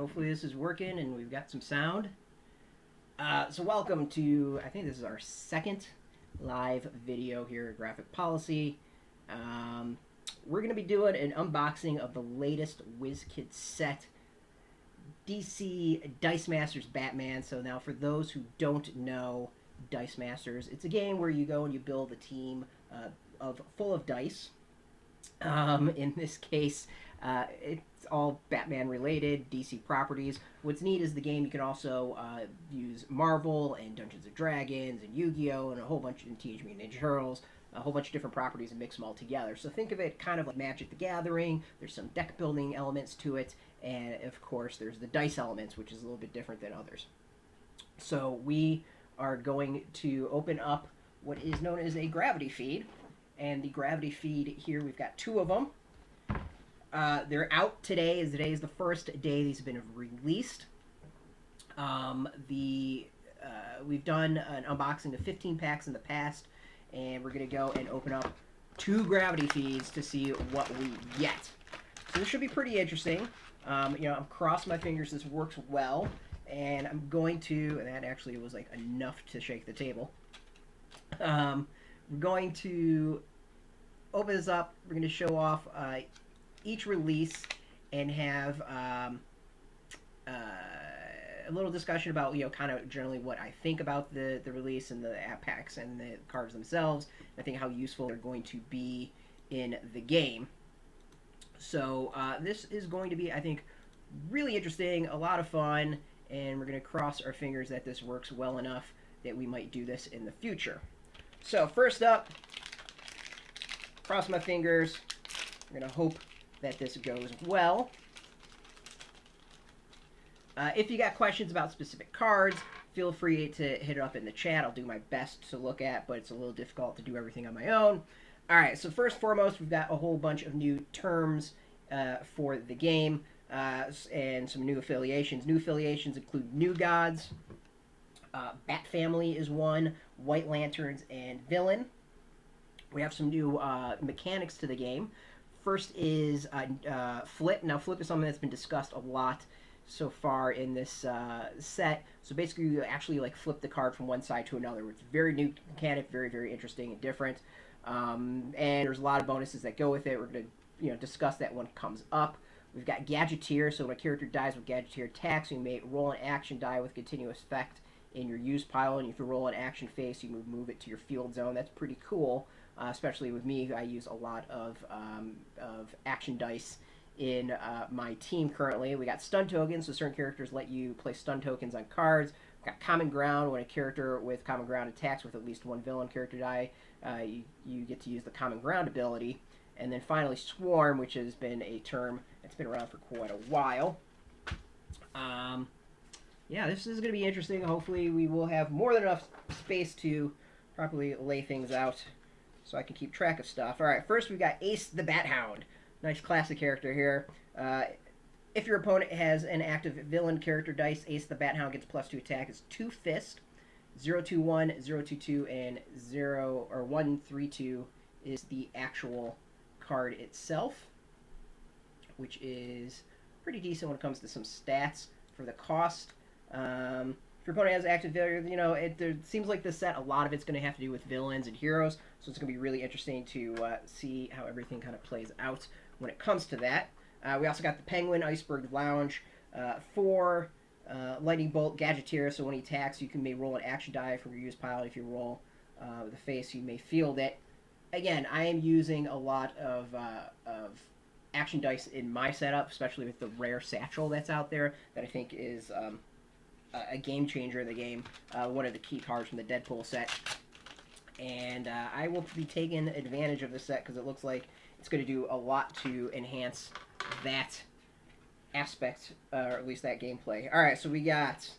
hopefully this is working and we've got some sound. So welcome to, I think this is our second live video here at Graphic Policy. We're going to be doing an unboxing of the latest WizKids set, DC Dice Masters Batman. So now for those who don't know Dice Masters, it's a game where you go and you build a team full of dice. In this case, it's all Batman related, DC properties. What's neat is the game you can also use Marvel and Dungeons and Dragons and Yu-Gi-Oh! And a whole bunch of Teenage Mutant Ninja Turtles, a whole bunch of different properties and mix them all together. So think of it kind of like Magic the Gathering. There's some deck building elements to it, and of course there's the dice elements, which is a little bit different than others. So we are going to open up what is known as a gravity feed. And the gravity feed here, we've got two of them. They're out today. Today is the first day these have been released. We've done an unboxing of 15 packs in the past, and we're going to go and open up two gravity feeds to see what we get. So this should be pretty interesting. I'm crossing my fingers this works well, and I'm going to, and that actually was like enough to shake the table. We're going to open this up. We're going to show off each release and have a little discussion about, kind of generally what I think about the release and the app packs and the cards themselves. I think how useful they're going to be in the game. So this is going to be, I think, really interesting, a lot of fun, and we're going to cross our fingers that this works well enough that we might do this in the future. So first up, cross my fingers. We're going to hope that this goes well. If you got questions about specific cards, feel free to hit it up in the chat. I'll do my best to look at, but it's a little difficult to do everything on my own. All right, so first and foremost, we've got a whole bunch of new terms for the game and some new affiliations. New affiliations include New Gods, Bat Family is one, White Lanterns, and Villain. We have some new mechanics to the game. First is Flip. Now, Flip is something that's been discussed a lot so far in this set. So basically, you actually flip the card from one side to another. It's a very new mechanic, very, very interesting and different. And there's a lot of bonuses that go with it. We're going to discuss that when it comes up. We've got Gadgeteer. So when a character dies with Gadgeteer attacks, you may roll an action die with continuous effect in your use pile, and if you roll an action face, you move it to your field zone. That's pretty cool, especially with me. I use a lot of action dice in my team currently. We got stun tokens, so certain characters let you place stun tokens on cards. We've got Common Ground. When a character with Common Ground attacks with at least one villain character die, you get to use the Common Ground ability. And then finally Swarm, which has been a term that's been around for quite a while. Yeah, this is going to be interesting. Hopefully we will have more than enough space to properly lay things out so I can keep track of stuff. All right, first we've got Ace the Bat-Hound. Nice classic character here. If your opponent has an active villain character dice, Ace the Bat-Hound gets +2 attack. It's 2 Fist, 021, 022, and 132 is the actual card itself, which is pretty decent when it comes to some stats for the cost. If your opponent has active villain, it seems like this set, a lot of it's going to have to do with villains and heroes, so it's going to be really interesting to see how everything kind of plays out when it comes to that. We also got the Penguin, Iceberg Lounge, 4 Lightning Bolt, Gadgeteer, so when he attacks, you may roll an action die from your use pile. If you roll the face, you may field it. Again, I am using a lot of action dice in my setup, especially with the rare satchel that's out there that I think is a game changer in the game, one of the key cards from the Deadpool set. And I will be taking advantage of this set because it looks like it's going to do a lot to enhance that aspect, or at least that gameplay. Alright, so we got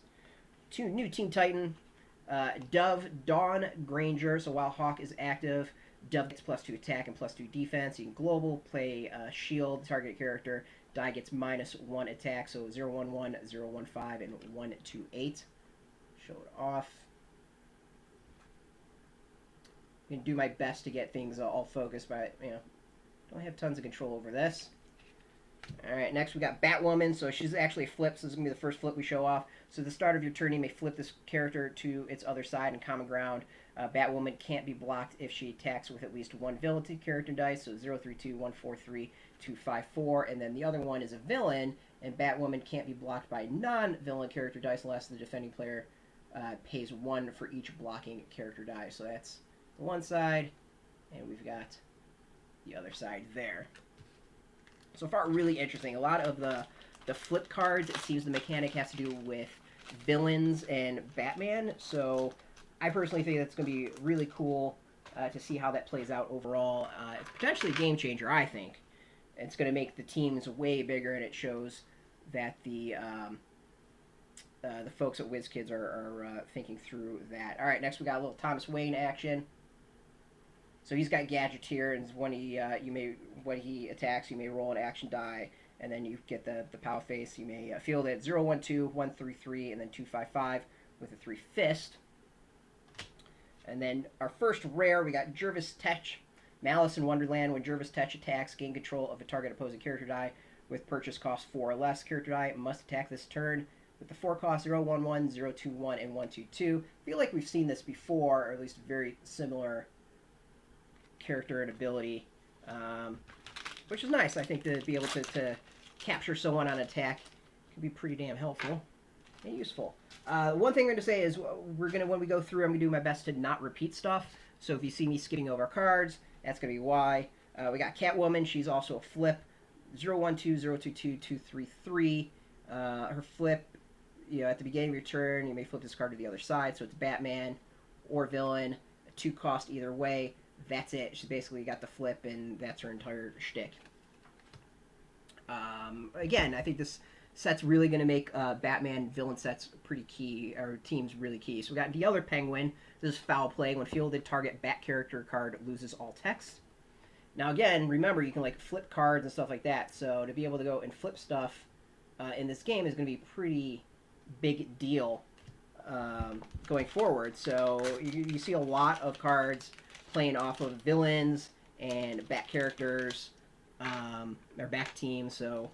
2 new Teen Titan, Dove, Dawn, Granger. So while Hawk is active, Dove gets +2 attack and +2 defense. You can global, play shield, target character. Die gets -1 attack, so 011, 015, and 128. Show it off. I'm going to do my best to get things all focused, but, don't have tons of control over this. All right, next we got Batwoman. So she's actually a flip, so this is going to be the first flip we show off. So at the start of your turn, you may flip this character to its other side in common ground. Batwoman can't be blocked if she attacks with at least one villain character dice, so 032, 143, 254. And then the other one is a villain, and Batwoman can't be blocked by non-villain character dice unless the defending player pays 1 for each blocking character die. So that's the one side, and we've got the other side there. So far, really interesting. A lot of the flip cards, it seems the mechanic has to do with villains and Batman. So I personally think that's going to be really cool to see how that plays out overall. It's potentially a game changer, I think. It's going to make the teams way bigger, and it shows that the folks at WizKids are thinking through that. All right, next we got a little Thomas Wayne action. So he's got Gadgeteer, and when he attacks, you may roll an action die, and then you get the power face. You may field it 0, 1, 2, 1, 3, 3, and then 2, 5, 5 with a 3 fist. And then our first rare, we got Jervis Tetch, Malice in Wonderland. When Jervis Tetch attacks, gain control of a target opposing character die with purchase cost 4 or less. Character die must attack this turn with the 4 cost 0, 1, 1, 0, 2, 1, and 1, 2, 2. I feel like we've seen this before, or at least very similar character and ability, which is nice. I think to be able to capture someone on attack can be pretty damn helpful and useful. One thing I'm going to say is when we go through, I'm going to do my best to not repeat stuff. So if you see me skipping over cards, that's going to be why. We got Catwoman. She's also a flip. 0, 1, 2, 0, 2, 2, 2, 3, 3. Her flip, at the beginning of your turn, you may flip this card to the other side. So it's Batman or villain. 2 cost either way. That's it. She's basically got the flip, and that's her entire shtick. Again, I think this set's really going to make Batman villain sets pretty key, or teams really key. So we got the other Penguin. This is foul play. When fielded, target Bat character card loses all text. Now again, remember, you can flip cards and stuff like that. So to be able to go and flip stuff in this game is going to be a pretty big deal going forward. So you see a lot of cards playing off of villains and Bat characters, or Bat teams, so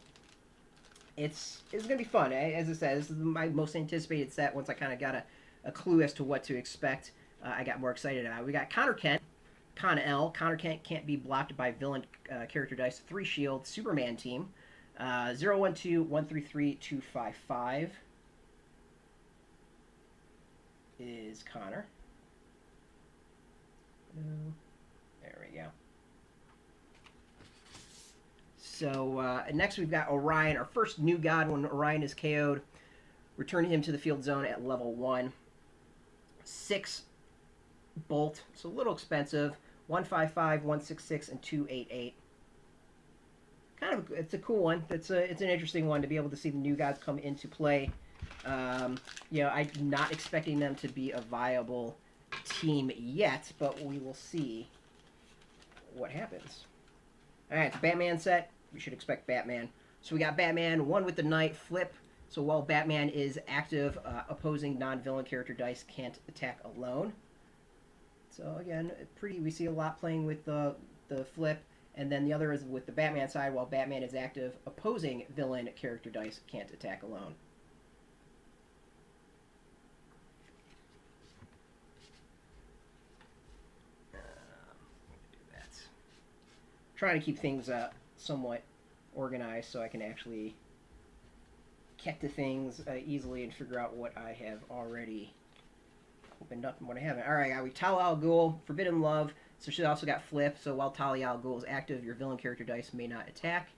it's going to be fun. As I said, this is my most anticipated set. Once I kind of got a clue as to what to expect, I got more excited about it. We got Connor Kent, Con-L. Connor Kent can't be blocked by villain character dice. 3 shield, Superman team. 0, 1, 2, 1, 3, 3, 2, 5, 5 is Connor. There we go. So next we've got Orion, our first new god. When Orion is KO'd, return him to the field zone at level 1. 6 bolt, so a little expensive. 155, 166, and 288. It's a cool one. It's an interesting one to be able to see the new gods come into play. I'm not expecting them to be a viable team yet, but we will see what happens. Alright, the Batman set. We should expect Batman. So we got Batman, 1 with the Knight, flip. So while Batman is active, opposing non-villain character dice can't attack alone. So again, we see a lot playing with the flip. And then the other is with the Batman side, while Batman is active, opposing villain character dice can't attack alone. Trying to keep things somewhat organized so I can actually get to things easily and figure out what I have already opened up and what I haven't. Alright, we Talia al Ghul, Forbidden Love. So she also got flip. So while Talia al Ghul is active, your villain character dice may not attack.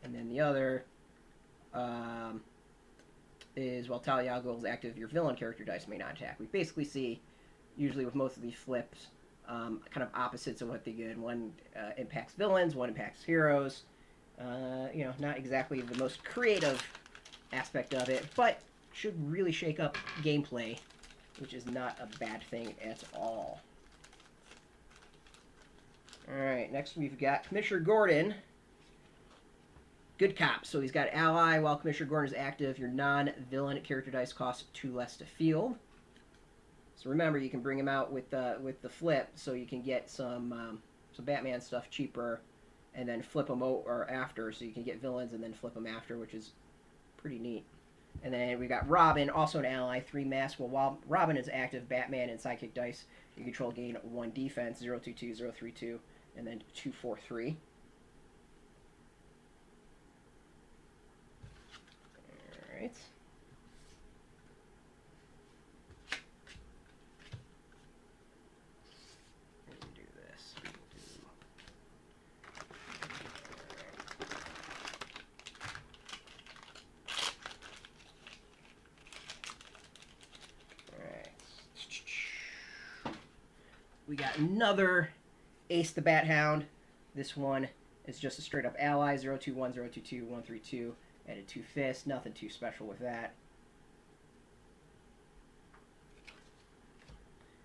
And then the other is while Talia al Ghul is active, your villain character dice may not attack. We basically see, usually with most of these flips, kind of opposites of what they did. One impacts villains, one impacts heroes. Not exactly the most creative aspect of it, but should really shake up gameplay, which is not a bad thing at all. Alright, next we've got Commissioner Gordon. Good cop. So he's got ally. While Commissioner Gordon is active, your non-villain character dice cost 2 less to field. So remember, you can bring him out with the flip, so you can get some Batman stuff cheaper, and then flip them or after, so you can get villains and then flip them after, which is pretty neat. And then we got Robin, also an ally, 3 mass. Well, while Robin is active, Batman and Sidekick Dice you control gain 1 defense, 022, 032, and then 243. Alright. We got another Ace the Bat-Hound. This one is just a straight up ally. 021, 022, 132. Added 2 fists. Nothing too special with that.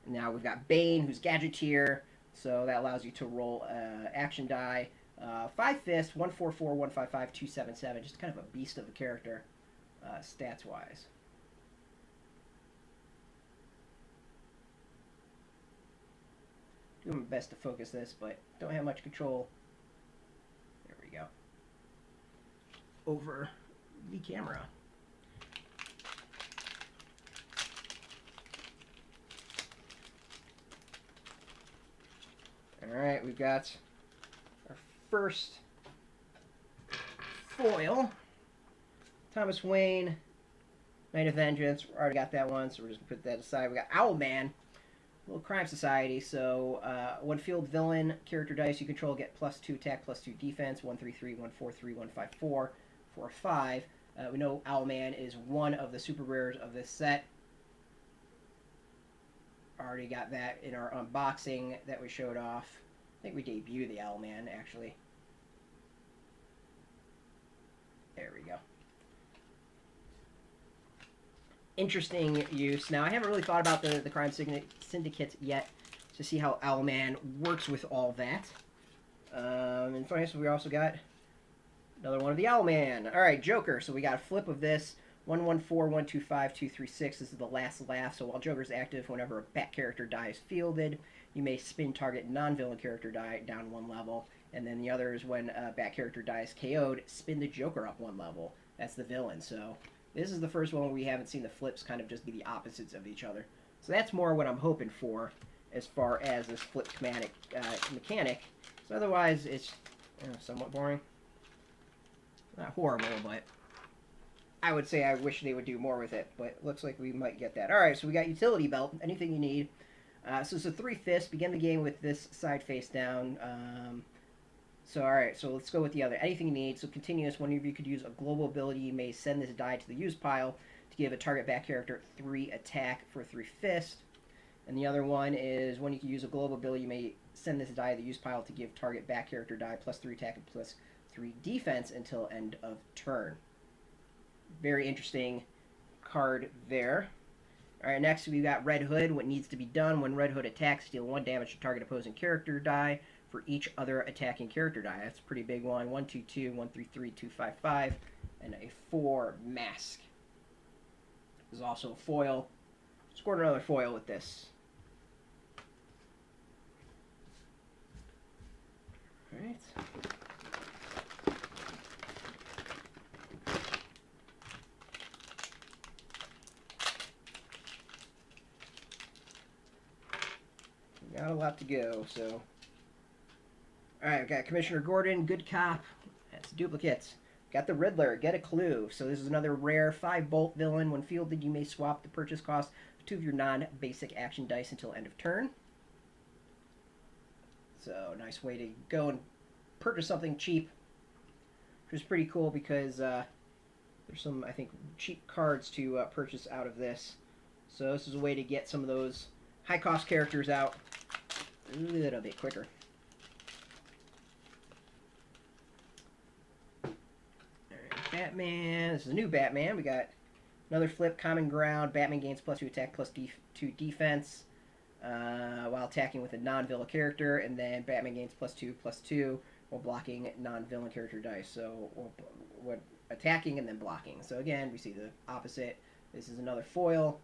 And now we've got Bane, who's Gadgeteer. So that allows you to roll action die. 5 fists, 144, 155, 277. Just kind of a beast of a character, stats wise. Doing my best to focus this, but don't have much control. There we go. Over the camera. Alright, we've got our first foil. Thomas Wayne, Night of Vengeance. We already got that one, so we're just going to put that aside. We got Owlman. Little crime society. So one field villain character dice you control get +2 attack, +2 defense. 133, 143, 154, 45. We know Owlman is one of the super rares of this set. Already got that in our unboxing that we showed off. I think we debuted the Owlman actually. There we go. Interesting use. Now, I haven't really thought about the crime syndicates yet to see how Owlman works with all that. And finally, so we also got another one of the Owlman. All right, Joker. So we got a flip of this. 114, 125, 236. This is the last laugh. So while Joker's active, whenever a Bat character die is fielded, you may spin target non-villain character die down 1 level. And then the other is when a Bat character die is KO'd, spin the Joker up 1 level. That's the villain. So this is the first one where we haven't seen the flips kind of just be the opposites of each other. So that's more what I'm hoping for as far as this flip mechanic. So otherwise, it's somewhat boring. Not horrible, but I would say I wish they would do more with it. But it looks like we might get that. All right, so we got Utility Belt. Anything you need. So it's a 3 fists. Begin the game with this side face down. So, alright, so let's go with the other. Anything you need. So, continuous. One of you could use a global ability. You may send this die to the use pile to give a target Bat character 3 attack for 3 fist. And the other one is when you can use a global ability, you may send this die to the use pile to give target Bat character die +3 attack and +3 defense until end of turn. Very interesting card there. Alright, next we got Red Hood. What needs to be done when Red Hood attacks, deal 1 damage to target opposing character die for each other attacking character die. That's a pretty big one. 122, 133, 255, and a 4 mask. There's also a foil. Scored another foil with this. Alright. Got a lot to go, so. Alright, we've got Commissioner Gordon, Good Cop. That's duplicates. Got the Riddler, Get a Clue. So this is another rare 5-bolt villain. When fielded, you may swap the purchase cost of 2 of your non-basic action dice until end of turn. So, nice way to go and purchase something cheap. Which is pretty cool because there's some, I think, cheap cards to purchase out of this. So this is a way to get some of those high-cost characters out a little bit quicker. Batman. This is a new Batman. We got another flip, Common Ground. Batman gains +2 attack, +2 defense while attacking with a non-villain character, and then Batman gains +2/+2 while blocking non-villain character dice. So what attacking and then blocking. So again, we see the opposite. This is another foil.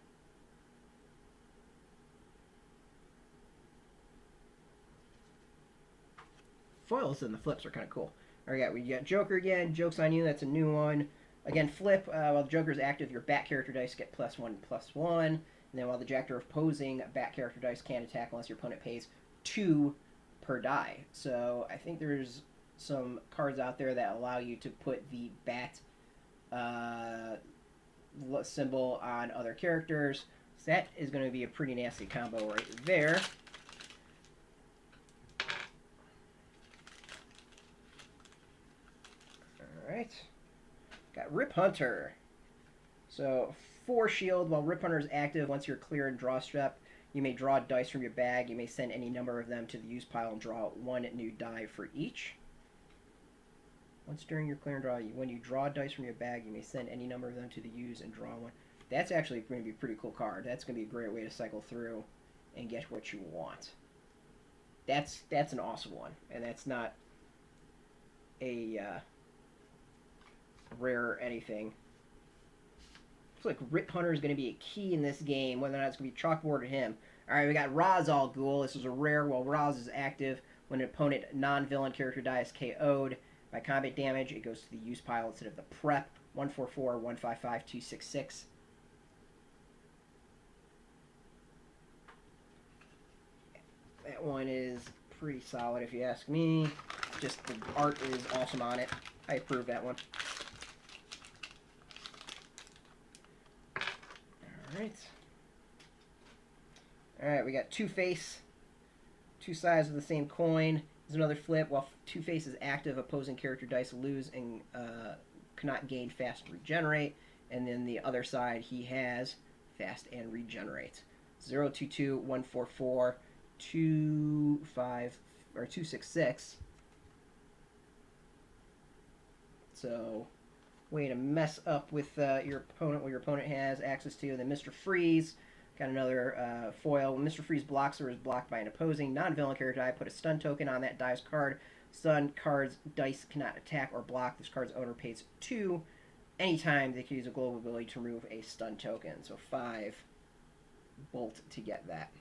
foils and the flips are kind of cool. All right, we got Joker again. Joke's on you. That's a new one. Again, flip. While the Joker is active, your Bat character dice get +1/+1. And then while the Jacker opposing Bat character dice can't attack unless your opponent pays 2 per die. So I think there's some cards out there that allow you to put the Bat symbol on other characters. So that is going to be a pretty nasty combo right there. Alright. Got Rip Hunter. So 4 shield. While Rip Hunter is active, once you're clear and draw step, you may draw dice from your bag. You may send any number of them to the use pile and draw 1 new die for each. Once during your clear and draw, when you draw dice from your bag, you may send any number of them to the use and draw 1. That's actually going to be a pretty cool card. That's going to be a great way to cycle through and get what you want. That's an awesome one, and that's not a rare or anything. Looks like Rip Hunter is going to be a key in this game, whether or not it's going to be chalkboard or him. Alright, we got Ra's al Ghul. This is a rare. While Ra's is active, when an opponent non-villain character die is KO'd by combat damage, it goes to the use pile instead of the prep. 144, 155, 266. That one is pretty solid if you ask me. Just the art is awesome on it. I approve that one. Alright, we got Two-Face. 2 sides of the same coin. There's another flip. While Two-Face is active, opposing character dice lose and cannot gain fast and regenerate. And then the other side, he has fast and regenerate. 022, 144, 25 or 266. So, way to mess up with your opponent, what your opponent has access to. And then Mr. Freeze, got another foil. When Mr. Freeze blocks or is blocked by an opposing non-villain character die, put a stun token on that die's card. Stun card's dice cannot attack or block. This card's owner pays 2 anytime they can use a global ability to remove a stun token. So 5 bolt to get that.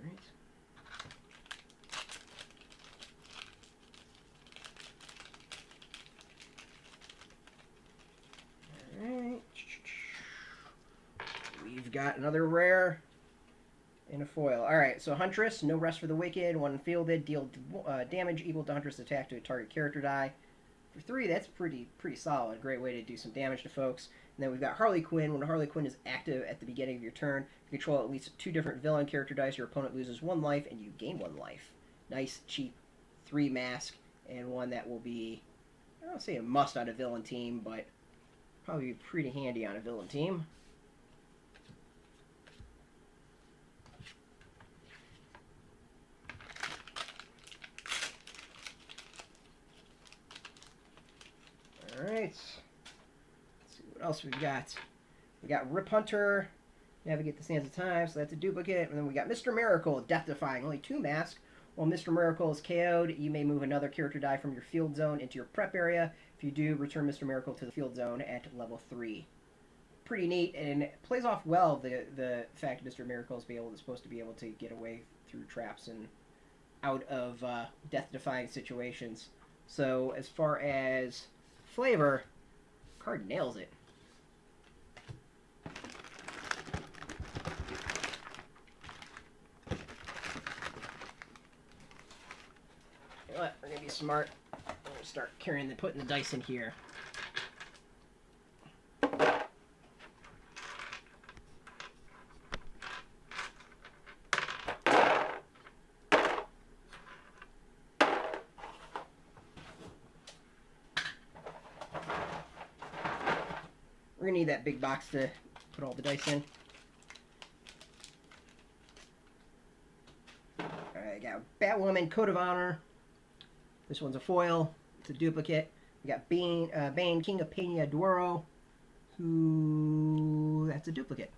Alright. Alright. We've got another rare and a foil. Alright, so Huntress, no rest for the wicked. When fielded, deal damage equal to Huntress attack to a target character die. For 3, that's pretty solid. Great way to do some damage to folks. And then we've got Harley Quinn. When Harley Quinn is active at the beginning of your turn, you control at least 2 different villain character dice. Your opponent loses 1 life, and you gain 1 life. Nice, cheap 3 mask, and one that will be, I don't say a must on a villain team, but probably be pretty handy on a villain team. Alright. Let's see what else we've got. We got Rip Hunter. Navigate the Sands of Time, so that's a duplicate. And then we got Mr. Miracle, Death Defying. Only 2 masks. While Mr. Miracle is KO'd, you may move another character die from your field zone into your prep area. If you do, return Mr. Miracle to the field zone at level 3. Pretty neat, and it plays off well the fact Mr. Miracle is supposed to be able to get away through traps and out of death-defying situations. So as far as flavor, card nails it. You know what? We're gonna be smart. We're gonna start putting the dice in here. We're gonna need that big box to put all the dice in. Alright, got Batwoman, Code of Honor. This one's a foil. It's a duplicate. We got Bane, King of Peña Duero. That's a duplicate.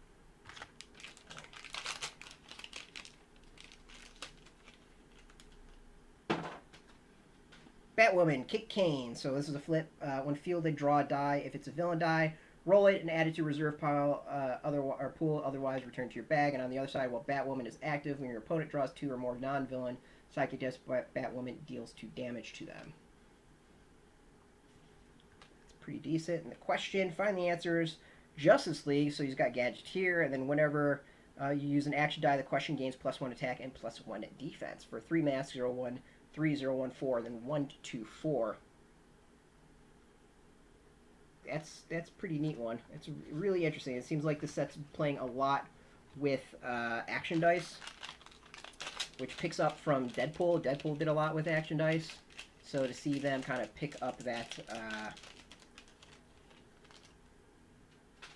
Batwoman, Kick Cane. So this is a flip. When fielded, draw a die. If it's a villain die, roll it and add it to reserve pile or pool. Otherwise, return to your bag. And on the other side, while Batwoman is active, when your opponent draws 2 or more non-villain psychic dice, Batwoman deals 2 damage to them. It's pretty decent. And the question, find the answers. Justice League, so he's got Gadget here, and then whenever you use an action die, the question gains +1 attack and +1 defense. For 3 masks, 0, 1, 3, 0, 1, 4, and then 1, 2, 4. That's pretty neat one. It's really interesting. It seems like the set's playing a lot with action dice, which picks up from Deadpool. Deadpool did a lot with action dice, so to see them kind of pick up that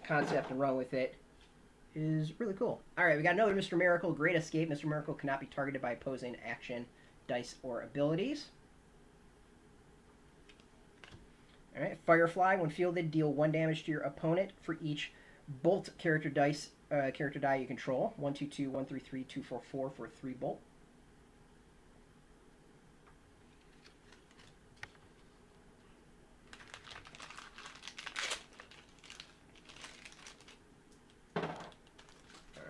concept and run with it is really cool. Alright, we got another Mr. Miracle, Great Escape. Mr. Miracle cannot be targeted by opposing action dice or abilities. Alright, Firefly, when fielded, deal 1 damage to your opponent for each bolt character die you control. 1, 2, 2, 1, 3, 3, 2, 4, 4 for 3 bolt.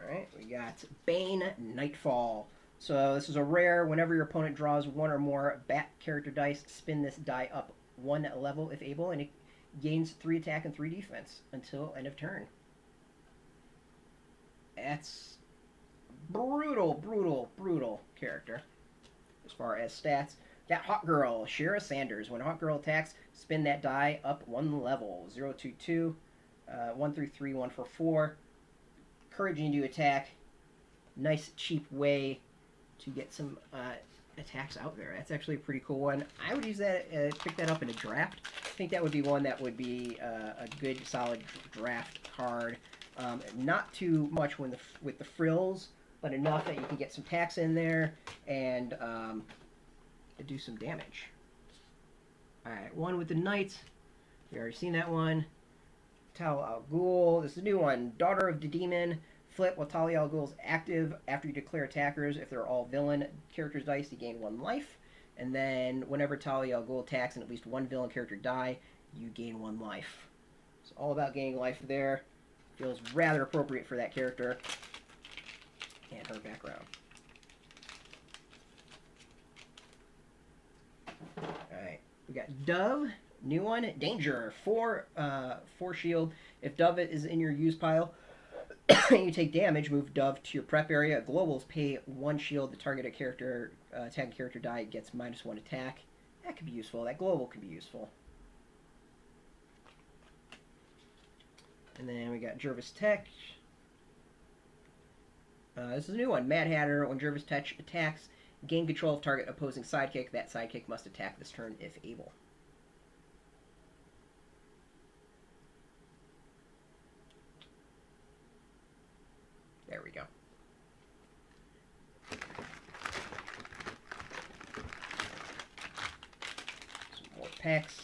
Alright, we got Bane Nightfall. So this is a rare. Whenever your opponent draws 1 or more bat character dice, spin this die up 1 level if able, and it gains 3 attack and 3 defense until end of turn. That's brutal character as far as stats. Got Hawk Girl, Shara Sanders. When Hawk Girl attacks, spin that die up 1 level. 0, 2, 2, 1, 3, 3, 1, 4, 4. Encouraging you to attack. Nice cheap way to get some attacks out there. That's actually a pretty cool one. I would use that, pick that up in a draft. I think that would be one that would be a good, solid draft card. Not too much with the frills, but enough that you can get some attacks in there and do some damage. Alright, one with the Knights. We already seen that one. Talia al Ghul. This is a new one. Daughter of the Demon. Flip while Talia al Ghul is active. After you declare attackers, if they're all villain characters' dice, you gain 1 life. And then whenever Talia al Ghul attacks and at least 1 villain character die, you gain 1 life. It's all about gaining life there. Feels rather appropriate for that character and her background. Alright, we got Dove. New one, Danger. 4 shield. If Dove is in your use pile, and you take damage, move Dove to your prep area. Globals pay 1 shield. The targeted character, attacking character die gets -1 attack. That could be useful. That global could be useful. And then we got Jervis Tech. This is a new one. Mad Hatter. When Jervis Tech attacks, gain control of target opposing sidekick. That sidekick must attack this turn if able. There we go. Some more packs.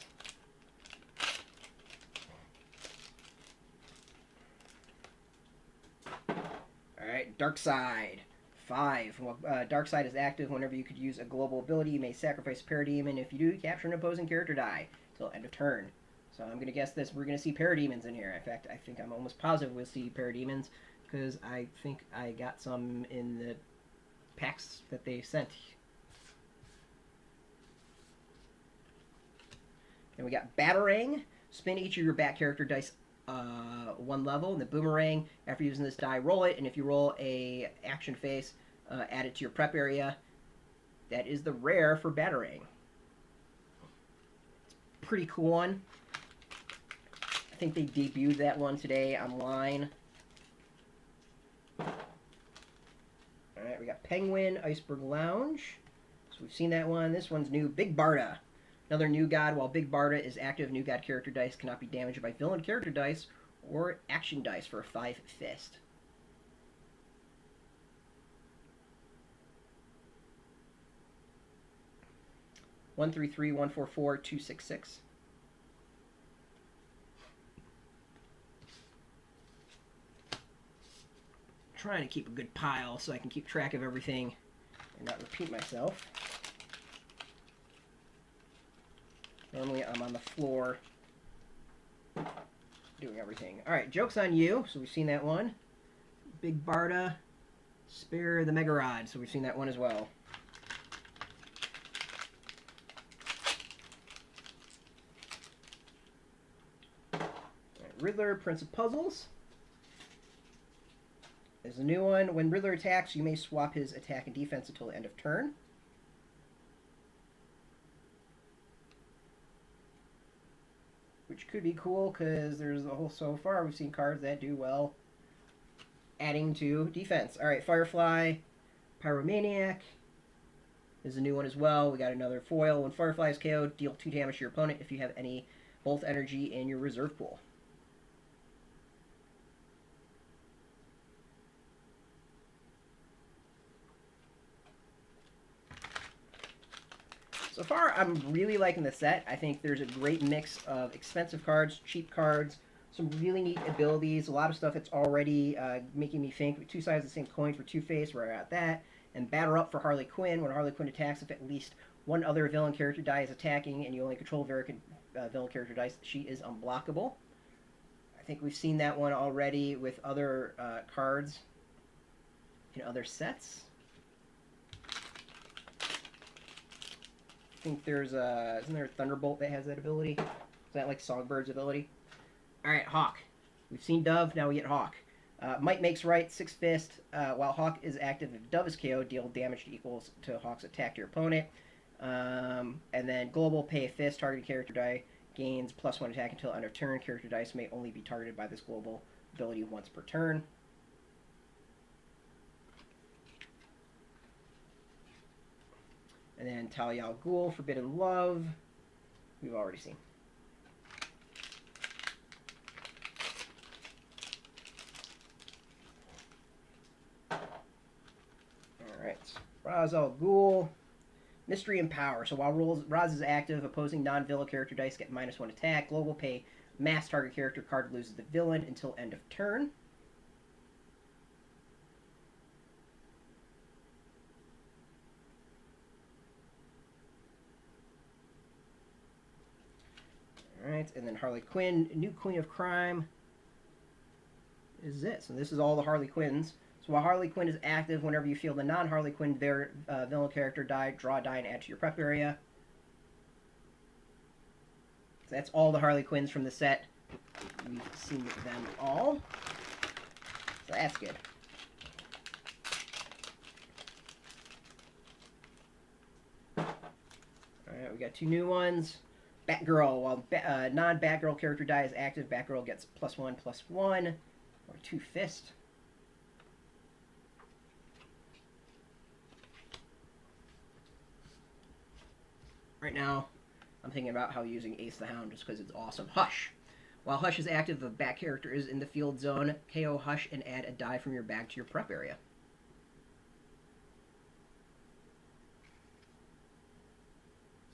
Alright, Dark Side. 5. Dark Side is active whenever you could use a global ability. You may sacrifice a Parademon. If you do, capture an opposing character die till end of turn. So I'm going to guess this. We're going to see Parademons in here. In fact, I think I'm almost positive we'll see Parademons, because I think I got some in the packs that they sent. Then we got Batarang. Spin each of your bat character dice 1 level. And the Boomerang, after using this die, roll it. And if you roll a action face, add it to your prep area. That is the rare for Batarang. It's a pretty cool one. I think they debuted that one today online. Alright, we got Penguin, Iceberg Lounge. So we've seen that one. This one's new. Big Barda. Another new god. While Big Barda is active, new god character dice cannot be damaged by villain character dice or action dice for a 5 fist. One, 3, 3, 1, 4, 4, 2, 6, 6. Trying to keep a good pile so I can keep track of everything and not repeat myself. Normally I'm on the floor doing everything. All right, joke's on you. So we've seen that one. Big Barda, spare the Mega Rod. So we've seen that one as well. All right, Riddler, Prince of Puzzles. There's a new one. When Riddler attacks, you may swap his attack and defense until the end of turn. Which could be cool because there's a whole, so far we've seen cards that do well adding to defense. All right, Firefly, Pyromaniac is a new one as well. We got another foil. When Firefly is KO'd, deal 2 damage to your opponent if you have any bolt energy in your reserve pool. So far, I'm really liking the set. I think there's a great mix of expensive cards, cheap cards, some really neat abilities, a lot of stuff that's already making me think. 2 sides of the same coin for Two-Face, where I got that. And Batter Up for Harley Quinn. When Harley Quinn attacks, if at least one other villain character die is attacking and you only control villain character dice, she is unblockable. I think we've seen that one already with other cards in other sets. I think there's isn't there a Thunderbolt that has that ability? Is that like Songbird's ability? Alright, Hawk. We've seen Dove, now we get Hawk. Might makes right, 6 Fist. While Hawk is active, if Dove is KO, deal damage equals to Hawk's attack to your opponent. And then Global, pay a Fist, targeted character die gains +1 attack until end of turn. Character dice may only be targeted by this global ability once per turn. And then Talia al Ghul, Forbidden Love, we've already seen. Alright, Ra's al Ghul, Mystery and Power. So while Ra's is active, opposing non-villain character dice get -1 attack. Global, pay mass target character card loses the villain until end of turn. Alright, and then Harley Quinn, new Queen of Crime is this. And this is all the Harley Quinns. So while Harley Quinn is active, whenever you feel the non-Harley Quinn villain character die, draw a die and add to your prep area. So that's all the Harley Quinns from the set. We've seen them all. So that's good. Alright, we got 2 new ones. Batgirl, while non-Batgirl character die is active, Batgirl gets +1/+1, or 2 Fist. Right now, I'm thinking about how using Ace the Hound just because it's awesome. Hush. While Hush is active, the Bat character is in the field zone. KO Hush and add a die from your bag to your prep area.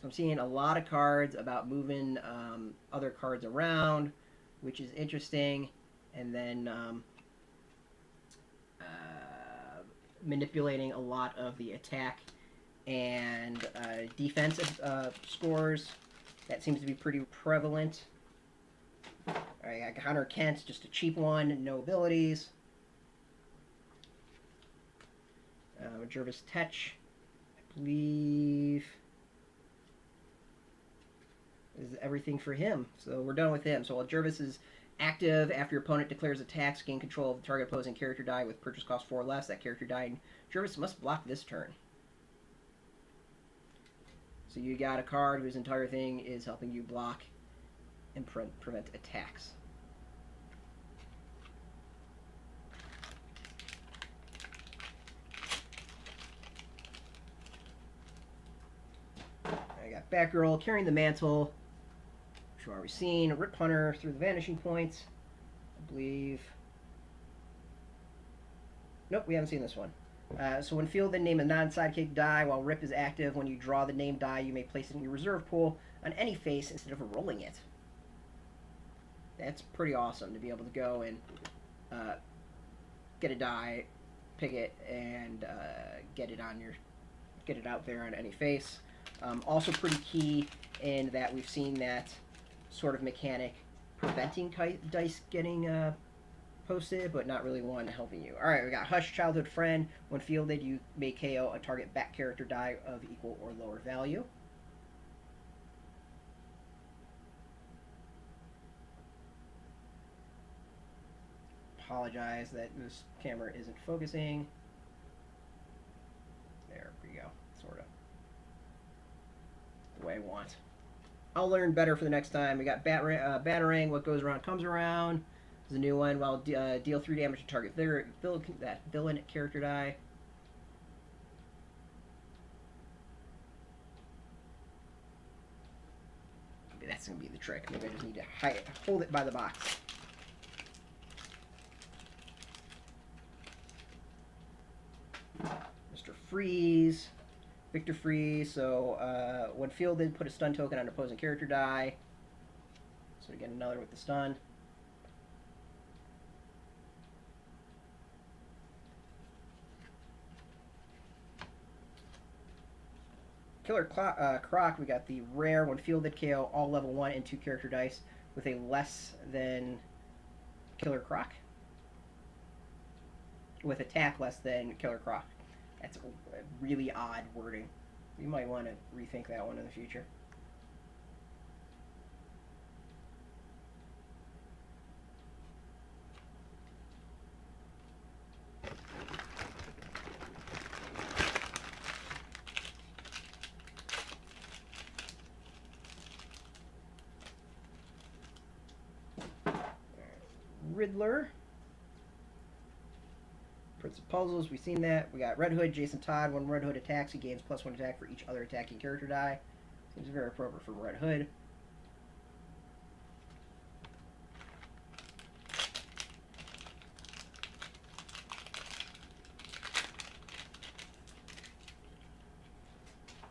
So I'm seeing a lot of cards about moving other cards around, which is interesting, and then manipulating a lot of the attack and defensive scores. That seems to be pretty prevalent. Alright, I got Hunter Kent, just a cheap one, no abilities. Jervis Tetch, I believe, is everything for him. So we're done with him. So while Jervis is active, after your opponent declares attacks, gain control of the target opposing character die with purchase cost 4 or less. That character die, and Jervis must block this turn. So you got a card whose entire thing is helping you block and prevent attacks. I got Batgirl carrying the mantle, which we've already seen. Rip Hunter through the vanishing points, I believe. Nope, we haven't seen this one. So when fielded, name a non-sidekick die. While Rip is active, when you draw the named die, you may place it in your reserve pool on any face instead of rolling it. That's pretty awesome to be able to go and get a die, pick it, and get it out there on any face. Also pretty key in that we've seen that sort of mechanic preventing dice getting posted, but not really one helping you. All right, we got Hush, Childhood Friend. When fielded, you may KO a target bat character die of equal or lower value. Apologize that this camera isn't focusing. There we go, sort of the way I want. I'll learn better for the next time. We got Batarang. What goes around comes around. This is a new one. While deal 3 damage to target that villain character die. Maybe that's gonna be the trick. Maybe I just need to hold it by the box. Mr. Freeze. Victor Freeze. So when fielded, put a stun token on opposing character die. So we get another with the stun. Killer Croc, we got the rare when fielded KO all level 1 and 2 character dice with a less than Killer Croc. With attack less than Killer Croc. That's a really odd wording. You might want to rethink that one in the future. Riddler. Prince of Puzzles, we've seen that. We got Red Hood, Jason Todd. When Red Hood attacks, he gains +1 attack for each other attacking character die. Seems very appropriate for Red Hood.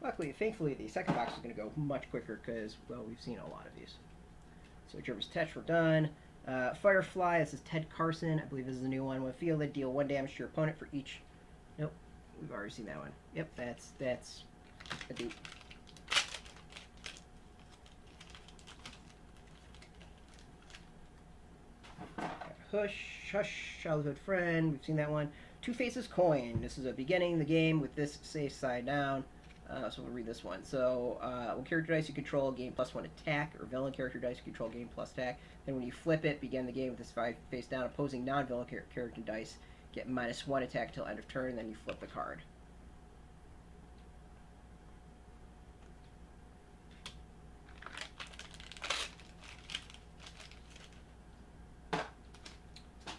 Luckily, thankfully, the second box is going to go much quicker because, well, we've seen a lot of these. So Jervis Tetch, we're done. Firefly, this is Ted Carson. I believe this is a new one. When fielded, deal 1 damage to your opponent for each... Nope, we've already seen that one. Yep, that's a dupe. Hush, Childhood Friend. We've seen that one. Two Faces Coin. This is a beginning the game with this safe side down. So we'll read this one. So, when character dice you control gain +1 attack, or villain character dice you control gain plus attack. Then when you flip it, begin the game with this face down. Opposing non-villain character dice get -1 attack until end of turn, then you flip the card.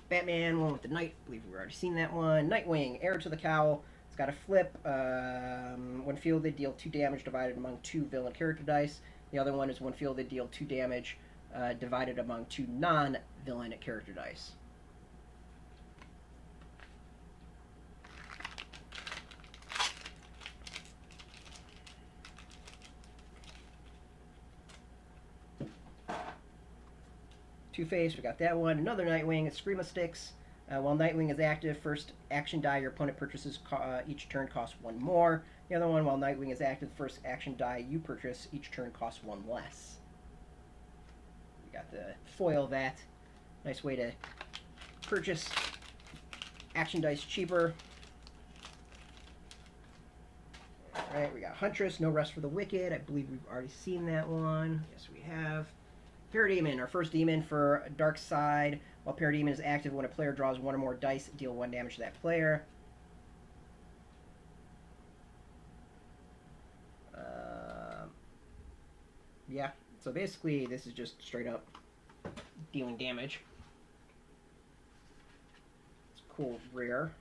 Batman, one with the Knight. I believe we've already seen that one. Nightwing, Heir to the Cowl. It's got a flip. When fielded, deal 2 damage divided among 2 villain character dice. The other one is when fielded, deal 2 damage divided among 2 non-villain character dice. Two-Face, we got that one. Another Nightwing, it's Screama Sticks. While Nightwing is active, first action die your opponent purchases each turn costs 1 more. The other one, while Nightwing is active, first action die you purchase each turn costs 1 less. We got the foil that. Nice way to purchase action dice cheaper. Alright, we got Huntress, No Rest for the Wicked. I believe we've already seen that one. Yes, we have. Parademon, our first demon for Dark Side. While Parademon is active, when a player draws 1 or more dice, deal 1 damage to that player. Yeah, so basically this is just straight up dealing damage. It's cool, rare.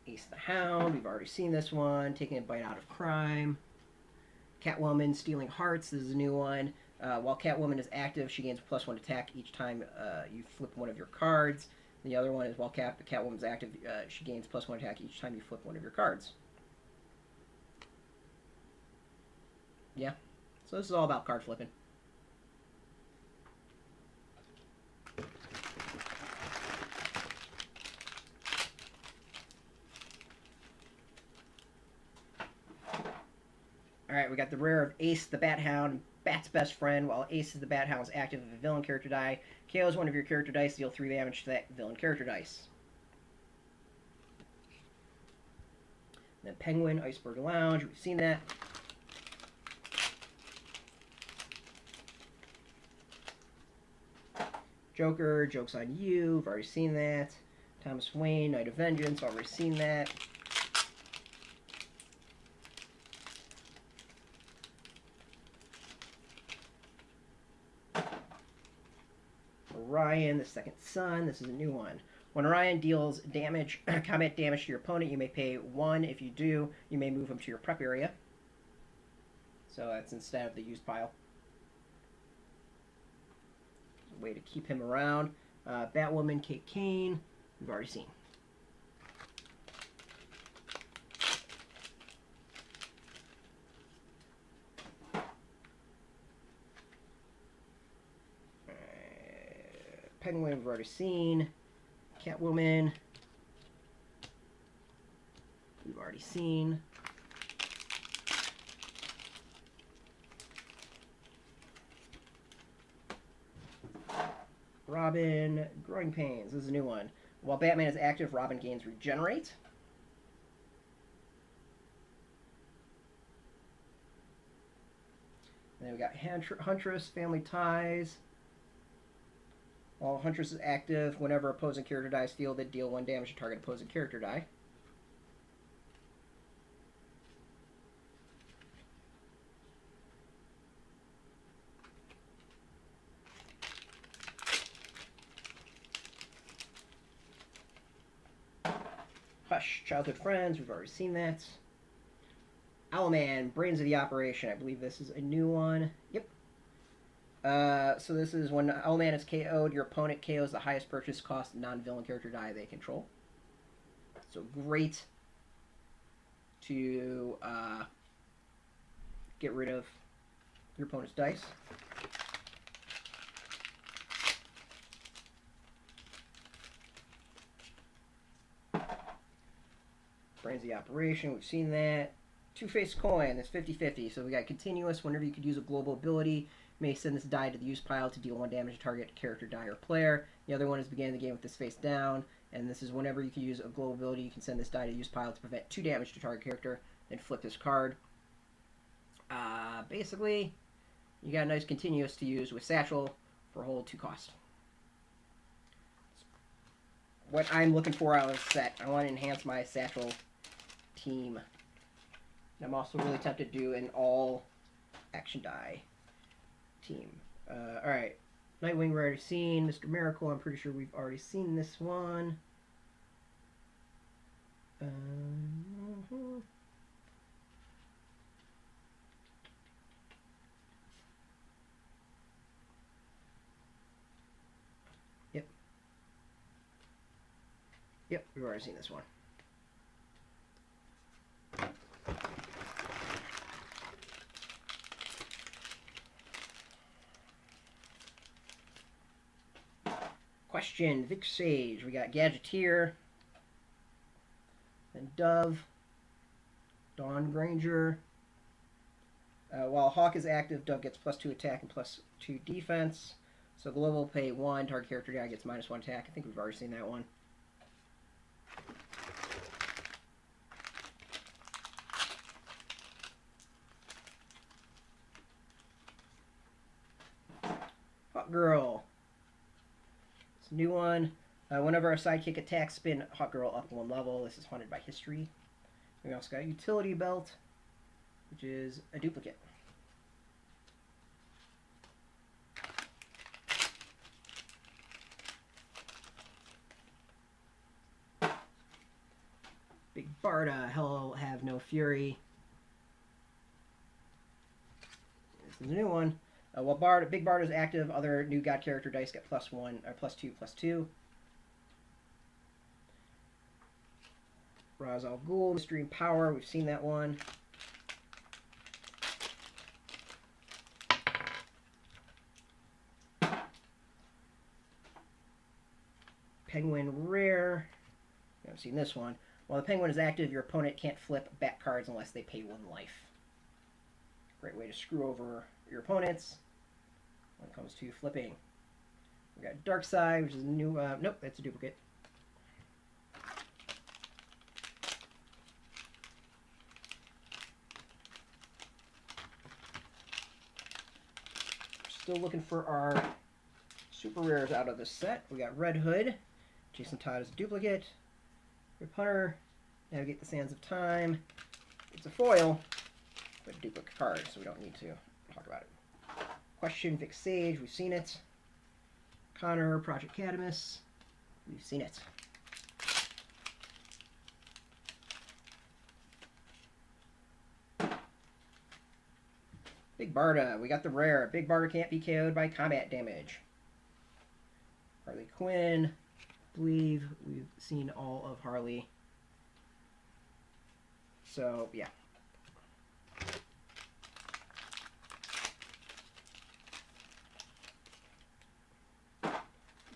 Ace the Hound, we've already seen this one. Taking a bite out of crime. Catwoman, Stealing Hearts, this is a new one. While Catwoman is active, she gains +1 attack each time you flip one of your cards. The other one is while Catwoman is active, she gains +1 attack each time you flip one of your cards. Yeah, so this is all about card flipping. All right, we got the rare of Ace the Bat-Hound, Bat's best friend. While Ace is the Bat-Hound's active, if a villain character die, KOs one of your character dice, deal 3 damage to that villain character dice. And then Penguin, Iceberg Lounge, we've seen that. Joker, Joke's on You, we've already seen that. Thomas Wayne, Night of Vengeance, already seen that. Orion, the Second Son, this is a new one. When Orion deals damage, combat damage to your opponent, you may pay 1. If you do, you may move him to your prep area. So that's instead of the used pile. Way to keep him around. Batwoman, Kate Kane, we've already seen. Penguin, we've already seen. Catwoman, we've already seen. Robin, Growing Pains. This is a new one. While Batman is active, Robin gains Regenerate. And then we got Huntress, Family Ties. While Huntress is active, whenever opposing character dies fielded, deal 1 damage to target opposing character die. Hush, Childhood Friends, we've already seen that. Owlman, Brains of the Operation, I believe this is a new one. Yep. So this is when Owlman is KO'd, your opponent KOs the highest purchase cost non-villain character die they control. So great to get rid of your opponent's dice. Brains of the Operation, we've seen that. Two-Faced Coin, that's 50-50. So we got continuous, whenever you could use a global ability, you may send this die to the use pile to deal 1 damage to target character, die, or player. The other one is beginning the game with this face down, and this is whenever you can use a global ability, you can send this die to the use pile to prevent 2 damage to target character, then flip this card. Basically, you got a nice continuous to use with Satchel for hold 2 cost. What I'm looking for out of this set, I want to enhance my Satchel team. I'm also really tempted to do an all action die team. Alright. Nightwing we've already seen. Mr. Miracle, I'm pretty sure we've already seen this one. Yep. Yep, we've already seen this one. Question, Vic Sage. We got Gadgeteer. Then Dove. Dawn Granger. While Hawk is active, Dove gets +2 attack and +2 defense. So global pay 1, target character guy gets -1 attack. I think we've already seen that one. Hawk Girl. It's a new one. Whenever our sidekick attacks, spin Hawk Girl up 1 level. This is haunted by history. We also got a Utility Belt, which is a duplicate. Big Barda, Hell Have No Fury. This is a new one. While Big Barda is active, other new God character dice get +1 or +2/+2. Ra's al Ghul, Mystery and Power, we've seen that one. Penguin Rare, we haven't seen this one. While the Penguin is active, your opponent can't flip bat cards unless they pay 1 life. Great way to screw over your opponents when it comes to flipping. We got Darkseid, which is a new... nope, that's a duplicate. Still looking for our super rares out of this set. We got Red Hood. Jason Todd is a duplicate. Rip Hunter. Navigate the Sands of Time. It's a foil, but a duplicate card, so we don't need to talk about it. Question, Vic Sage. We've seen it. Connor, Project Cadamus. We've seen it. Big Barda. We got the rare. Big Barda can't be KO'd by combat damage. Harley Quinn. I believe we've seen all of Harley. So, yeah.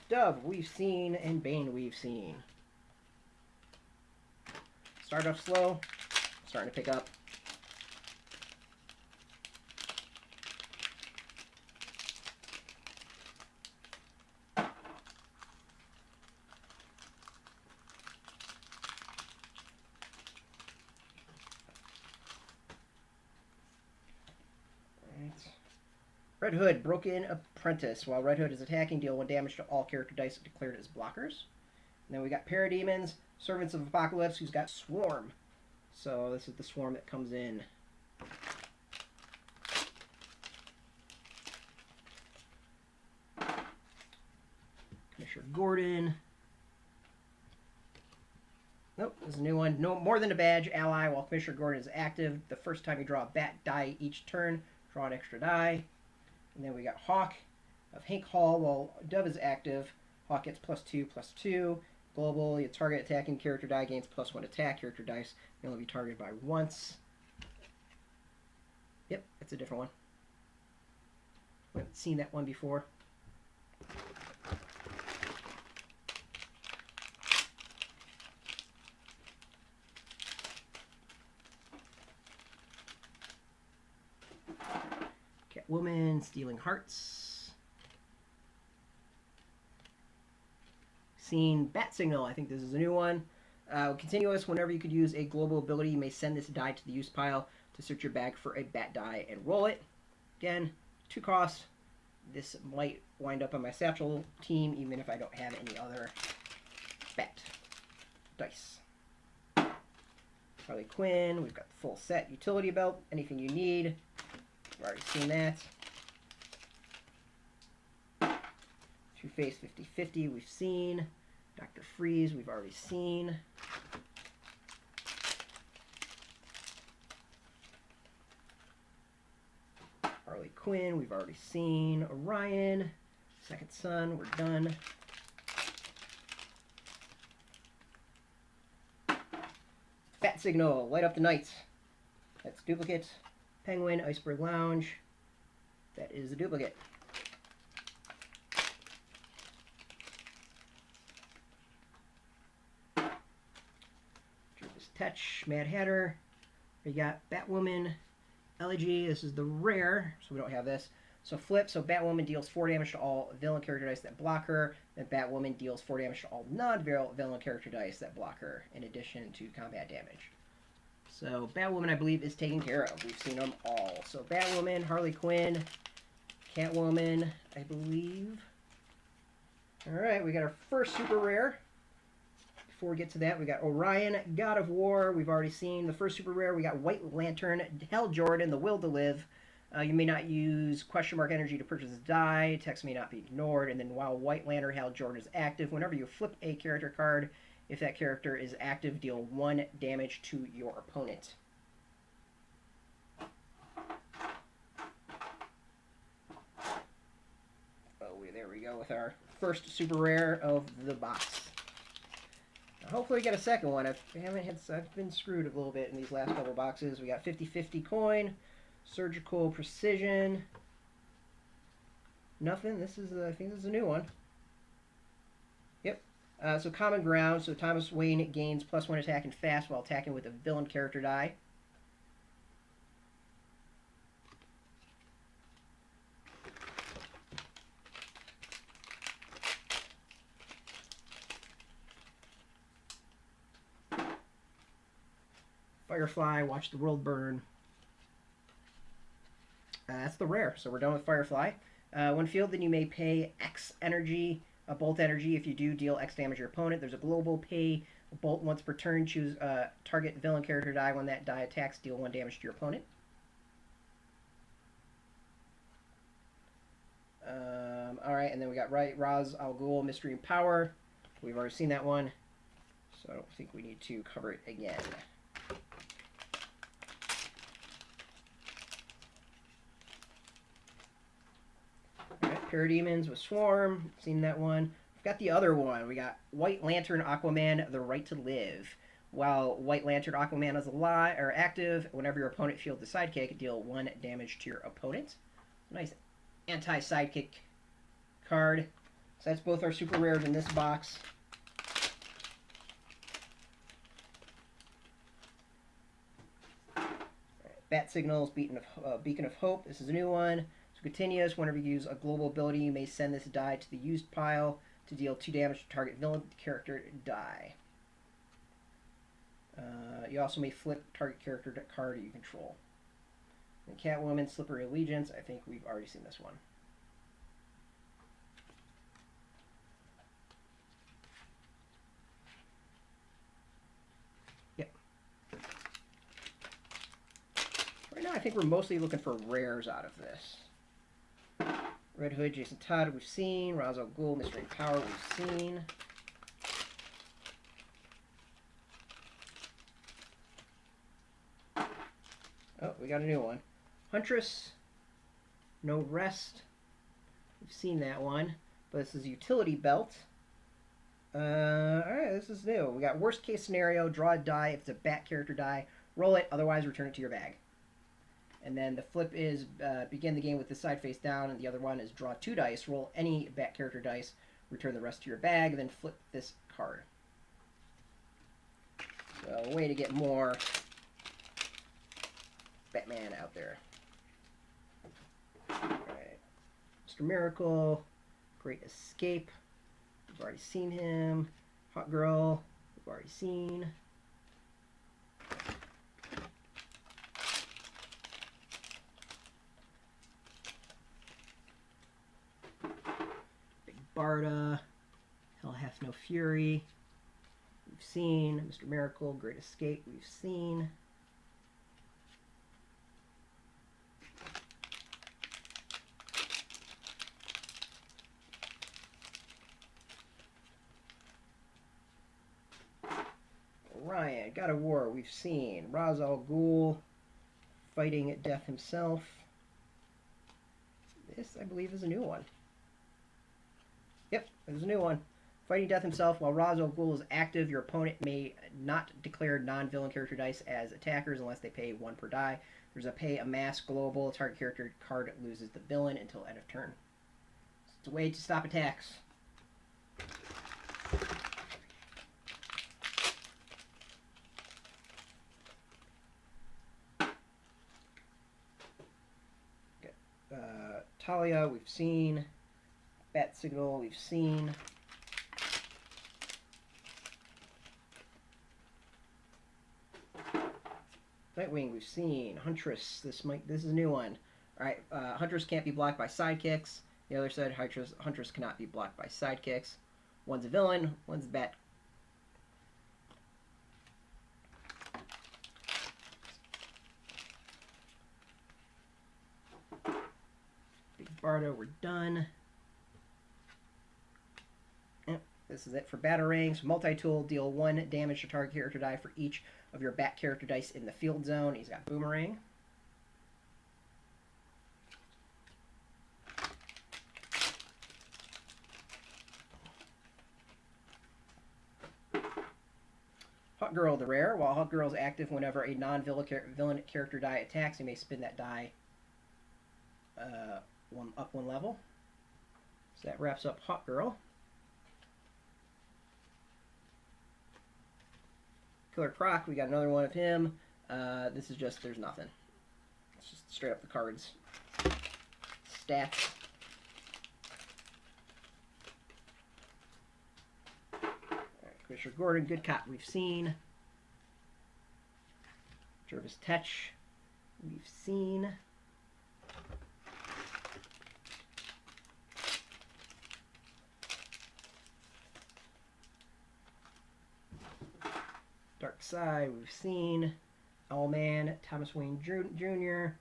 Dove, we've seen, and Bane, we've seen. Start off slow. Starting to pick up. Red Hood, Broken Apprentice. While Red Hood is attacking, deal 1 damage to all character dice declared as blockers. And then we got Parademons, Servants of Apocalypse, who's got Swarm. So this is the Swarm that comes in. Commissioner Gordon. Nope, this is a new one. No more than a badge ally while Commissioner Gordon is active. The first time you draw a bat die each turn, draw an extra die. And then we got Hawk of Hank Hall. While Dove is active, Hawk gets +2/+2. Global, you target attacking character die gains +1 attack. Character dice may only be targeted by once. Yep, it's a different one. We haven't seen that one before. Catwoman, Stealing Hearts. Seen Bat Signal. I think this is a new one. Continuous. Whenever you could use a global ability, you may send this die to the use pile to search your bag for a bat die and roll it. Again, 2 cost. This might wind up on my satchel team, even if I don't have any other bat dice. Harley Quinn. We've got the full set. Utility belt. Anything you need. We've already seen that. Two-Face 50/50 we've seen. Dr. Freeze we've already seen. Harley Quinn we've already seen. Orion. Second Son, we're done. Bat Signal, Light Up the Night. That's duplicate. Penguin, Iceberg Lounge. That is a duplicate. Jervis Tetch, Mad Hatter. We got Batwoman, Elegy. This is the rare, so we don't have this. So flip, so Batwoman deals 4 damage to all villain character dice that block her, and Batwoman deals 4 damage to all non-villain character dice that block her, in addition to combat damage. So Batwoman, I believe, is taken care of. We've seen them all. So Batwoman, Harley Quinn, Catwoman, I believe. Alright, we got our first super rare. Before we get to that, we got Orion, God of War. We've already seen the first super rare. We got White Lantern, Hell Jordan, The Will to Live. You may not use question mark energy to purchase a die. Text may not be ignored. And then while White Lantern, Hell Jordan is active, whenever you flip a character card, if that character is active, deal 1 damage to your opponent. Oh, there we go with our first super rare of the box. Now, hopefully we get a second one. I've been screwed a little bit in these last couple boxes. We got 50/50 coin, surgical precision. Nothing. This is I think this is a new one. Yep. So common ground. So Thomas Wayne gains +1 attack and fast while attacking with a villain character die. Firefly, watch the world burn. That's the rare, so we're done with Firefly. When field, then you may pay X energy, a bolt energy. If you do, deal X damage to your opponent. There's a global pay a bolt once per turn. Choose a target villain character die. When that die attacks, deal 1 damage to your opponent. Alright, and then we got Ra's al Ghul, Mystery and Power. We've already seen that one, so I don't think we need to cover it again. Alright, Parademons with Swarm. Seen that one. We've got the other one. We got White Lantern Aquaman, The Right to Live. While White Lantern Aquaman is alive or active, whenever your opponent fields a sidekick, deal 1 damage to your opponent. Nice anti-sidekick card. So that's both our super rares in this box. Bat Signals, Beacon of Hope. This is a new one. So continuous. Whenever you use a global ability, you may send this die to the used pile to deal 2 damage to target villain character die. You also may flip target character card you control. And Catwoman, Slippery Allegiance. I think we've already seen this one. Yep. Right now, I think we're mostly looking for rares out of this. Red Hood, Jason Todd, we've seen. Ra's al Ghul, Mystery and Power, we've seen. Oh, we got a new one. Huntress, No Rest. We've seen that one. But this is Utility Belt. Alright, this is new. We got Worst Case Scenario, draw a die. If it's a Bat character die, roll it, otherwise return it to your bag. And then the flip is begin the game with the side face down, and the other one is draw 2 dice, roll any Bat character dice, return the rest to your bag, then flip this card. So a way to get more Batman out there. Alright. Mr. Miracle, Great Escape. We've already seen him. Hot Girl, we've already seen. Big Barda, Hell Hath No Fury. We've seen. Mr. Miracle, Great Escape, we've seen. Ryan, God of War, we've seen. Ra's al Ghul, fighting death himself. This, I believe, is a new one. Yep, there's a new one. Fighting death himself. While Ra's al Ghul is active, your opponent may not declare non-villain character dice as attackers unless they pay 1 per die. There's a pay a mass global. Target character card loses the villain until end of turn. It's a way to stop attacks. Talia, we've seen. Bat Signal, we've seen. Nightwing, we've seen. Huntress, this is a new one. Alright, Huntress can't be blocked by sidekicks. The other side, Huntress cannot be blocked by sidekicks. One's a villain, one's a bat. Barda, we're done. Yep, this is it for Batarangs. Multi-tool, deal 1 damage to target character die for each of your Bat character dice in the field zone. He's got Boomerang. Hot Girl, the rare. While Hot Girl is active, whenever a non-villain character die attacks, you may spin that die one level. So that wraps up Hot Girl. Killer Croc, we got another one of him. This is just, there's nothing. It's just straight up the cards. Stats. Alright, Commissioner Gordon, Good Cop, we've seen. Jervis Tetch, we've seen. Darkseid, we've seen. Owlman, Thomas Wayne Jr.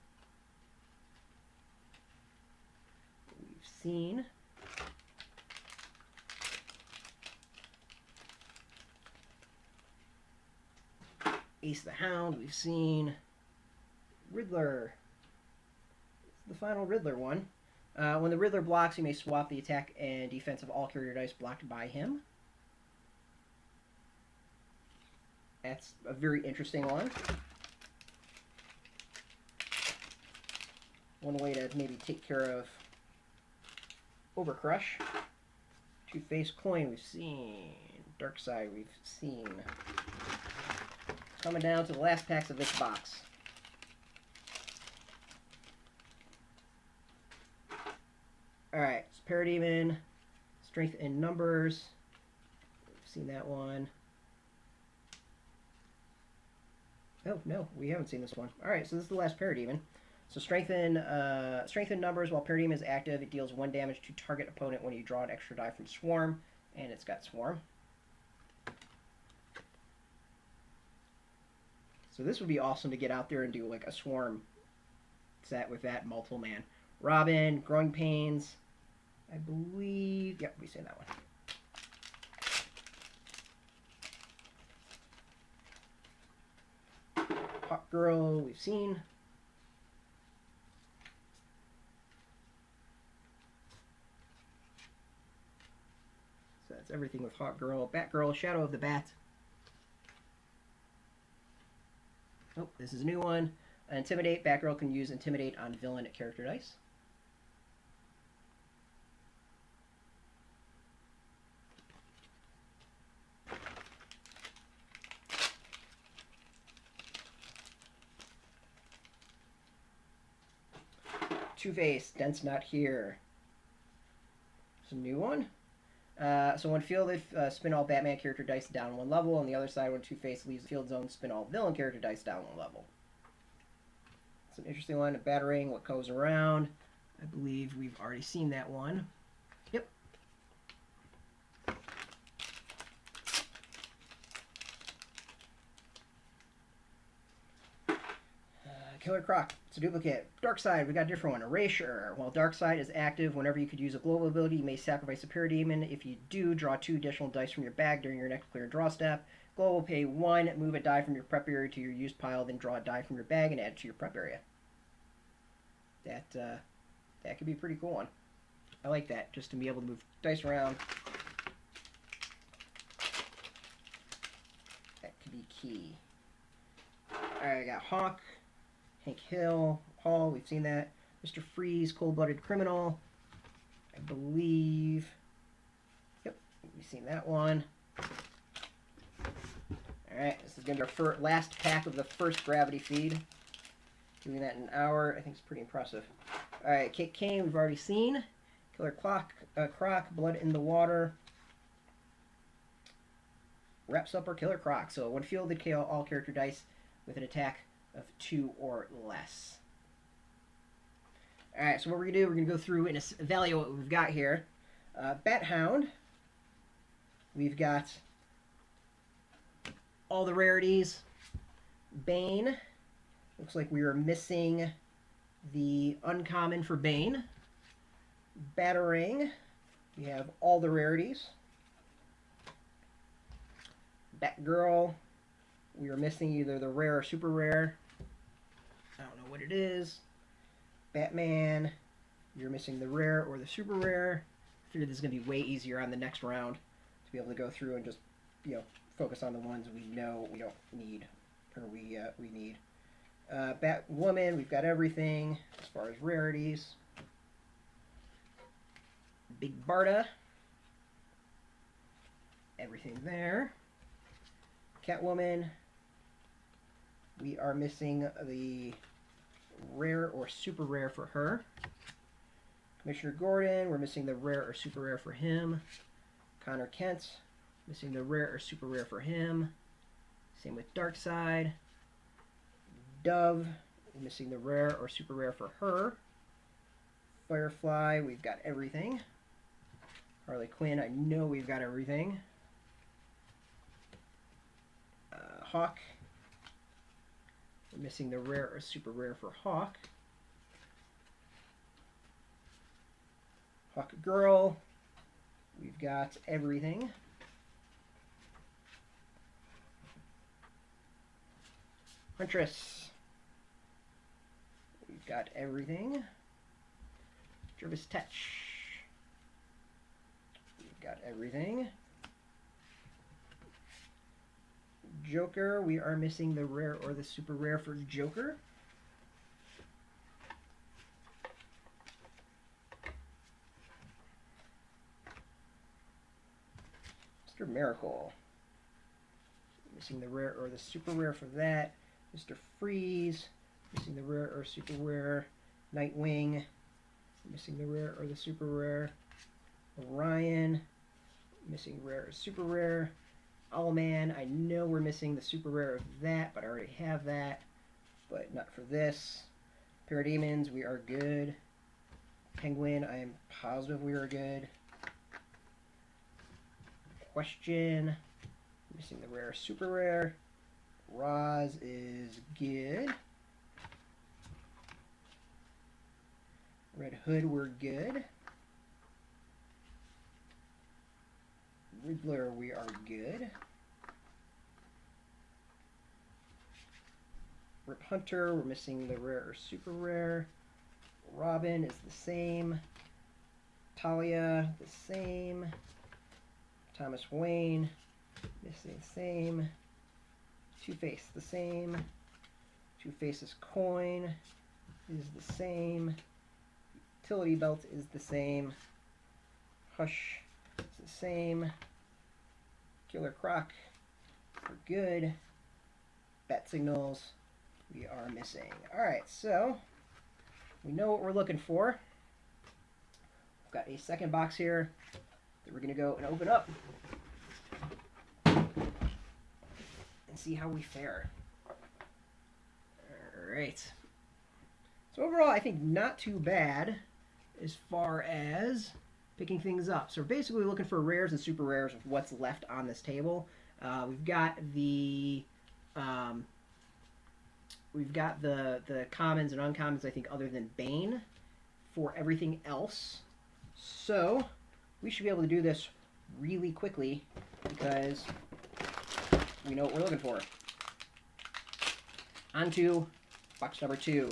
We've seen. Ace the Hound, we've seen. Riddler. It's the final Riddler one. When the Riddler blocks, you may swap the attack and defense of all character dice blocked by him. That's a very interesting one. One way to maybe take care of Overcrush. Two-Face Coin, we've seen. Darkseid, we've seen. Coming down to the last packs of this box. Alright, so Parademon, Strength in Numbers. We've seen that one. Oh, no, we haven't seen this one. Alright, so this is the last Parademon. So Strength in Numbers, while Parademon is active, it deals 1 damage to target opponent when you draw an extra die from Swarm, and it's got Swarm. So this would be awesome to get out there and do like a Swarm set with that multiple man. Robin, Growing Pains, I believe, yep, we've seen that one. Hawk Girl, we've seen. So that's everything with Hawk Girl. Batgirl, Shadow of the Bat. Oh, this is a new one. Intimidate. Batgirl can use Intimidate on villain character dice. Two-Face, Dent's not here. It's a new one. So when field, spin all Batman character dice down 1 level. On the other side, when Two-Face leaves the field zone, spin all villain character dice down 1 level. It's an interesting one. A Batarang, what goes around. I believe we've already seen that one. Yep. Killer Croc. It's a duplicate. Darkseid, we got a different one. Erasure. While Darkseid is active, whenever you could use a global ability, you may sacrifice a Parademon. If you do, draw 2 additional dice from your bag during your next clear draw step. Global, pay 1, move a die from your prep area to your used pile, then draw a die from your bag and add it to your prep area. That could be a pretty cool one. I like that, just to be able to move dice around. That could be key. Alright, I got Hawk. Hank Hill, Hall, we've seen that. Mr. Freeze, Cold-Blooded Criminal, I believe. Yep, we've seen that one. Alright, this is going to be our last pack of the first Gravity Feed. Doing that in an hour, I think it's pretty impressive. Alright, Kate Kane, we've already seen. Killer Croc, Blood in the Water. Wraps up our Killer Croc. So when fielded, KO all character dice with an attack of 2 or less. Alright, so what we're going to do, we're going to go through and evaluate what we've got here. Bat-Hound. We've got all the rarities. Bane. Looks like we are missing the uncommon for Bane. Batarang. We have all the rarities. Batgirl. We are missing either the rare or super rare. I don't know what it is. Batman. You're missing the rare or the super rare. I figured this is going to be way easier on the next round to be able to go through and just, focus on the ones we know we don't need, or we need. Batwoman, we've got everything as far as rarities. Big Barda. Everything there. Catwoman. We are missing the rare or super rare for her. Commissioner Gordon, we're missing the rare or super rare for him. Connor Kent, missing the rare or super rare for him. Same with Darkseid. Dove, we're missing the rare or super rare for her. Firefly, we've got everything. Harley Quinn, I know we've got everything. Hawk, we're missing the rare or super rare for Hawk. Hawk Girl, we've got everything. Huntress, we've got everything. Jervis Tetch, we've got everything. Joker, we are missing the rare or the super rare for Joker. Mr. Miracle, missing the rare or the super rare for that. Mr. Freeze, missing the rare or super rare. Nightwing, missing the rare or the super rare. Orion, missing rare or super rare. Owlman, I know we're missing the super rare of that, but I already have that, but not for this. Parademons, we are good. Penguin, I am positive we are good. Question, missing the rare, super rare. Roz is good. Red Hood, we're good. Riddler, we are good. Rip Hunter, we're missing the rare or super rare. Robin is the same. Talia, the same. Thomas Wayne, missing the same. Two-Face, the same. Two-Face's coin is the same. Utility belt is the same. Hush is the same. Killer Croc, we're good. Bat Signals, we are missing. Alright, so we know what we're looking for. We've got a second box here that we're going to go and open up and see how we fare. Alright. So overall, I think not too bad as far as picking things up. So we're basically looking for rares and super rares of what's left on this table. We've got the commons and uncommons, I think, other than Bane for everything else. So we should be able to do this really quickly because we know what we're looking for. On to box number 2.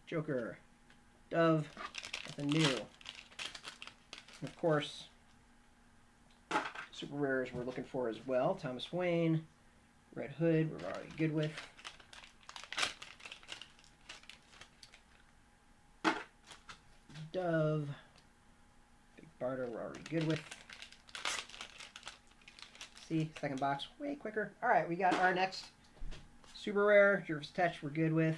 Joker, Dove, nothing new. And of course, super rares we're looking for as well. Thomas Wayne, Red Hood, we're already good with. Dove, Big Barda, we're already good with. See, second box, way quicker. All right, we got our next super rare, Jervis Tetch, we're good with.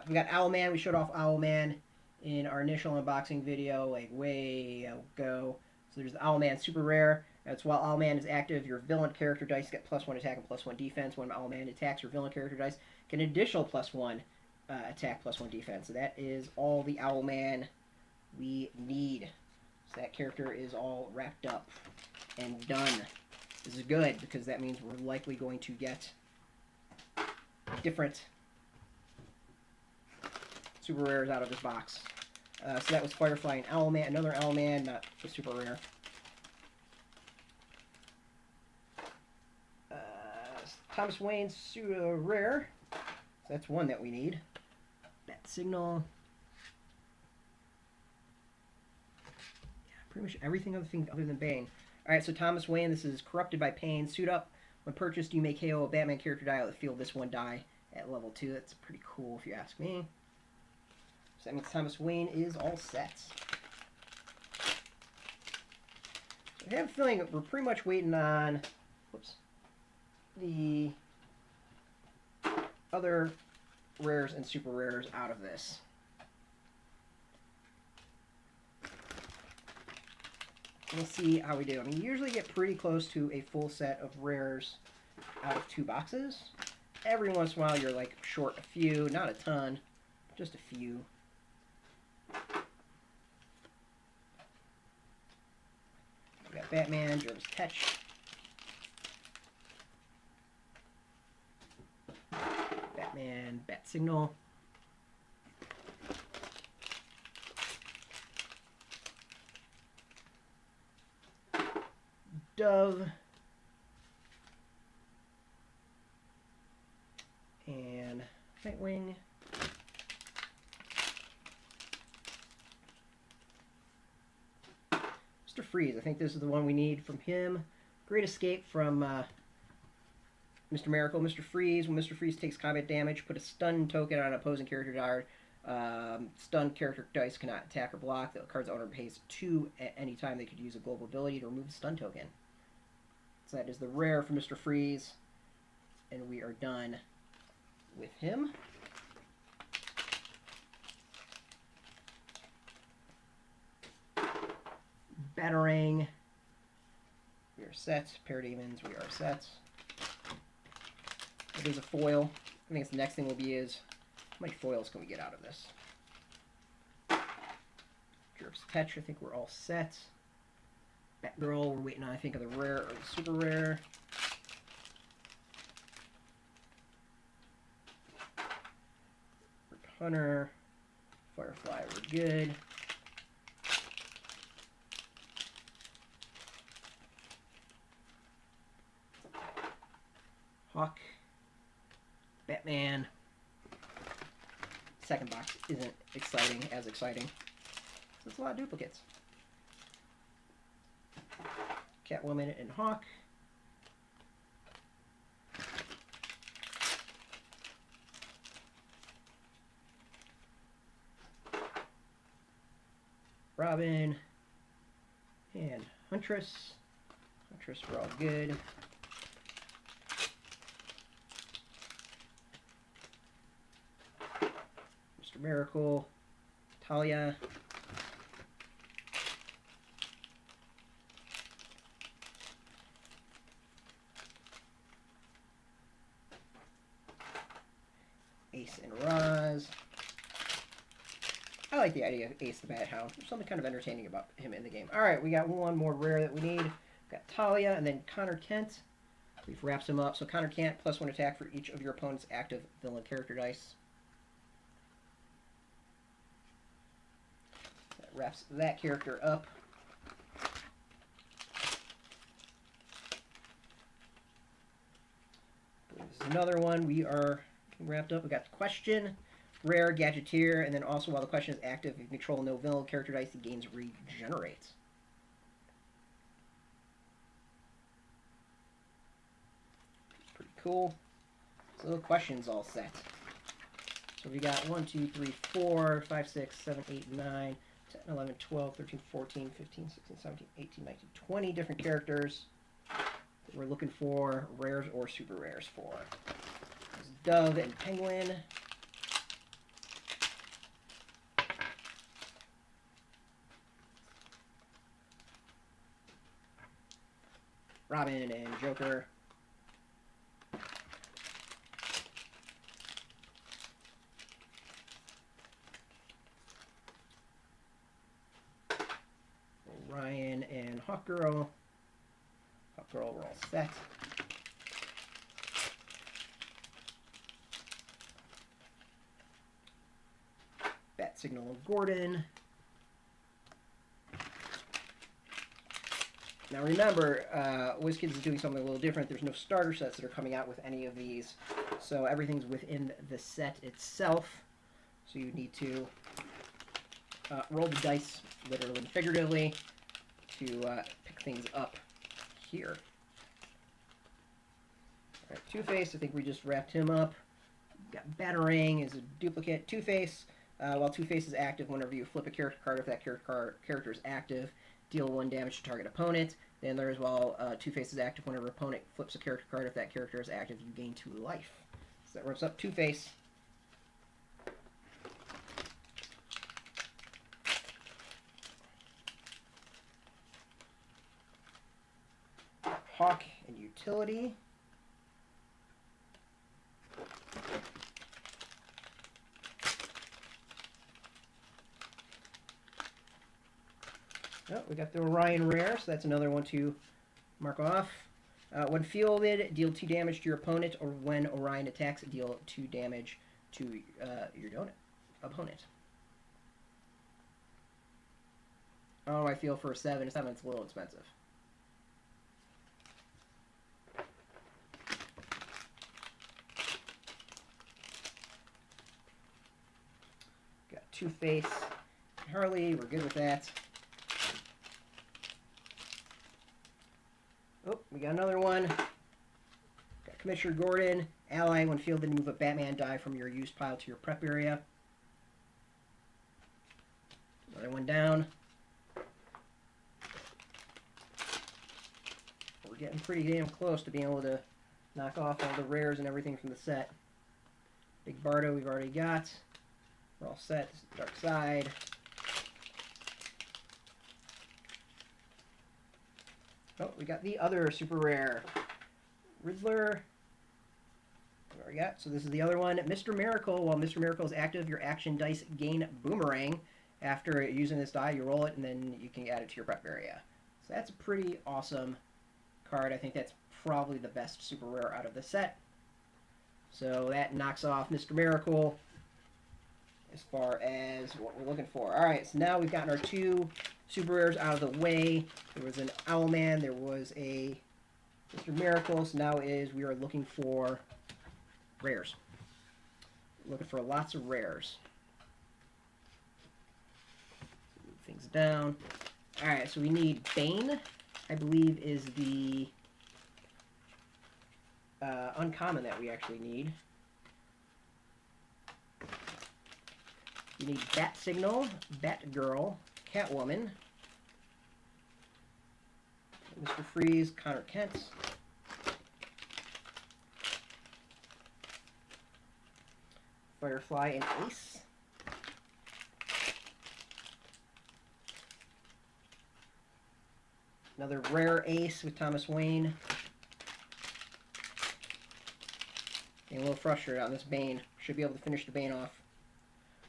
We got Owlman. We showed off Owlman in our initial unboxing video, like way ago. So there's the Owlman super rare. That's while Owlman is active, your villain character dice get +1 attack and +1 defense. When Owlman attacks, your villain character dice get an additional +1 attack, +1 defense. So that is all the Owlman we need. So that character is all wrapped up and done. This is good because that means we're likely going to get different super rares out of this box. So that was Firefly and Owlman. Another Owlman, not the super rare. Thomas Wayne's super rare. So that's one that we need. Bat Signal. Yeah, pretty much everything other than Bane. Alright, so Thomas Wayne, this is Corrupted by Pain. Suit up. When purchased, you may KO a Batman character die with the field this one die at level 2. That's pretty cool if you ask me. So that means Thomas Wayne is all set. I have a feeling that we're pretty much waiting on the other rares and super rares out of this. We'll see how we do. I mean, you usually get pretty close to a full set of rares out of 2 boxes. Every once in a while, you're like short a few, not a ton, just a few. We got Batman, Jervis Tetch, Batman, Bat Signal, Dove, and Nightwing. Mr. Freeze, I think this is the one we need from him. Great escape from Mr. Miracle. Mr. Freeze, when Mr. Freeze takes combat damage, put a stun token on an opposing character card. Stunned character dice cannot attack or block. The card's owner pays 2 at any time. They could use a global ability to remove the stun token. So that is the rare for Mr. Freeze. And we are done with him. Batarang. We are set. Parademons, we are set. It is a foil. I think the next thing will be is, how many foils can we get out of this? Jervis Tetch, I think we're all set. Batgirl, we're waiting on, I think, of the rare or the super rare. Hunter, Firefly, we're good. Hawk, Batman. Second box isn't as exciting. So it's a lot of duplicates. Catwoman and Hawk. Robin and Huntress. Huntress, we're all good. Mr. Miracle, Talia. Ace and Roz. I like the idea of Ace the Bat-Hound. There's something kind of entertaining about him in the game. Alright, we got one more rare that we need. We've got Talia and then Connor Kent. We've wrapped him up. So Connor Kent, +1 attack for each of your opponent's active villain character dice. That wraps that character up. This is another one. We are wrapped up. We got the question. Rare, Gadgeteer, and then also while the question is active, if you control no villain character dice, the gains regenerate. Pretty cool. So the question's all set. So we got 1, 2, 3, 4, 5, 6, 7, 8, 9, 10, 11, 12, 13, 14, 15, 16, 17, 18, 19, 20 different characters that we're looking for rares or super rares for. There's Dove and Penguin. Robin and Joker. Ryan and Hawkgirl. Hawkgirl, we're all set. Bat Signal and Gordon. Now remember, WizKids is doing something a little different. There's no starter sets that are coming out with any of these. So everything's within the set itself. So you need to roll the dice, literally and figuratively, to pick things up here. Alright, Two-Face, I think we just wrapped him up. We've got Batarang is a duplicate. Two-Face, while Two-Face is active, whenever you flip a character card, if that character is active, deal 1 damage to target opponent. Then there is while Two-Face is active, whenever opponent flips a character card, if that character is active, you gain 2 life. So that wraps up Two-Face. Hawk and utility. Oh, we got the Orion rare, so that's another one to mark off. When fielded, deal 2 damage to your opponent, or when Orion attacks, deal 2 damage to your opponent. Oh, I feel for a 7. It's a little expensive. Got Two-Face, Harley. We're good with that. Oh, we got another one. Got Commissioner Gordon. Ally, when fielded, move a Batman die from your used pile to your prep area. Another one down. We're getting pretty damn close to being able to knock off all the rares and everything from the set. Big Barda we've already got. We're all set. Dark Side. Oh, we got the other super rare. Riddler. What we got? So this is the other one. Mr. Miracle. While Mr. Miracle is active, your action dice gain boomerang. After using this die, you roll it, and then you can add it to your prep area. So that's a pretty awesome card. I think that's probably the best super rare out of the set. So that knocks off Mr. Miracle as far as what we're looking for. Alright, so now we've gotten our 2 super rares out of the way. There was an Owlman, there was a Mr. Miracle, so now we are looking for rares. Looking for lots of rares. Move things down. Alright, so we need Bane, I believe is the uncommon that we actually need. You need Bat Signal, Batgirl, Catwoman, Mr. Freeze, Connor Kent, Firefly, and Ace. Another rare Ace with Thomas Wayne. Getting a little frustrated on this Bane. Should be able to finish the Bane off.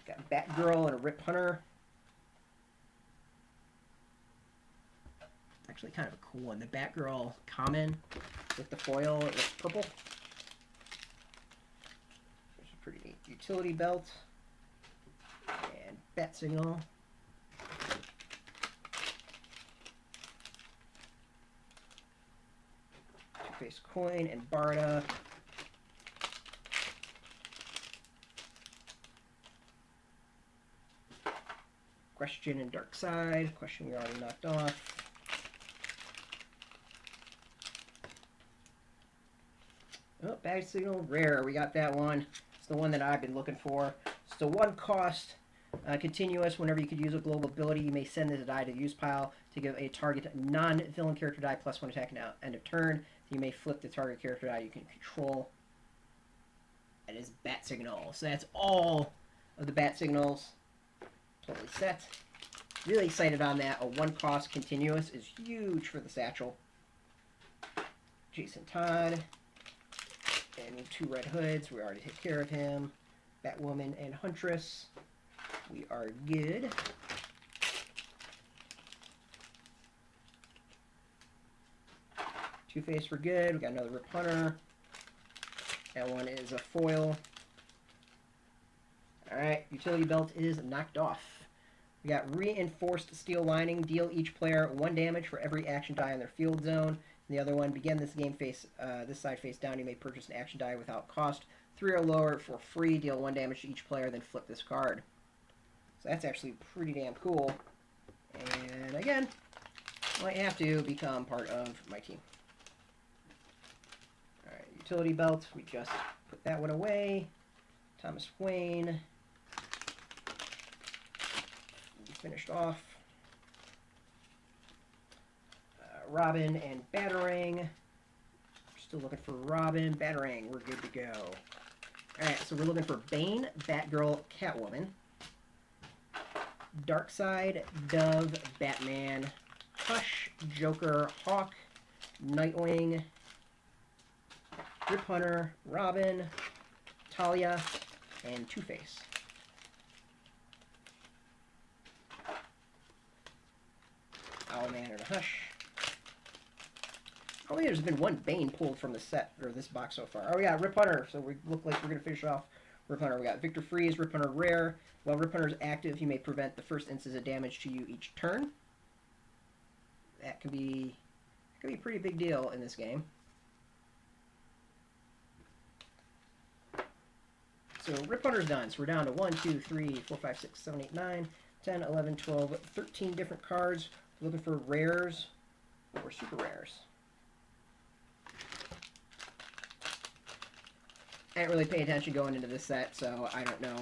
Got Batgirl and a Rip Hunter. Actually kind of a cool one. The Batgirl common with the foil. It looks purple. There's a pretty neat utility belt. And Bat Signal. Two-Face Coin and Barda. Question and Dark Side. Question we already knocked off. Oh, Bag Signal Rare. We got that one. It's the one that I've been looking for. It's the 1 cost continuous. Whenever you could use a global ability, you may send this die to the use pile to give a target non-villain character die +1 attack now end of turn. You may flip the target character die you can control. That is Bat Signal. So that's all of the Bat Signals. Totally set. Really excited on that. A 1 cost continuous is huge for the satchel. Jason Todd. And 2 Red Hoods. We already take care of him. Batwoman and Huntress. We are good. Two-Face for good. We got another Rip Hunter. That one is a foil. Alright, utility belt is knocked off. We got reinforced steel lining. Deal each player 1 damage for every action die in their field zone. And the other one, begin this game this side face down. You may purchase an action die without cost. 3 or lower for free. Deal 1 damage to each player, then flip this card. So that's actually pretty damn cool. And again, might have to become part of my team. Alright, utility belt. We just put that one away. Thomas Wayne. Finished off. Robin and Batarang. Still looking for Robin. Batarang, we're good to go. Alright, so we're looking for Bane, Batgirl, Catwoman, Darkseid, Dove, Batman, Hush, Joker, Hawk, Nightwing, Rip Hunter, Robin, Talia, and Two-Face. Owlman and Hush. Only there's been one Bane pulled from the set, or this box so far. Oh yeah, Rip Hunter. So we look like we're going to finish off Rip Hunter. We got Victor Freeze, Rip Hunter Rare. While Rip Hunter is active, he may prevent the first instance of damage to you each turn. That could be a pretty big deal in this game. So Rip Hunter's done. So we're down to 1, 2, 3, 4, 5, 6, 7, 8, 9, 10, 11, 12, 13 different cards. We're looking for rares or super rares. I didn't really pay attention going into this set, so I don't know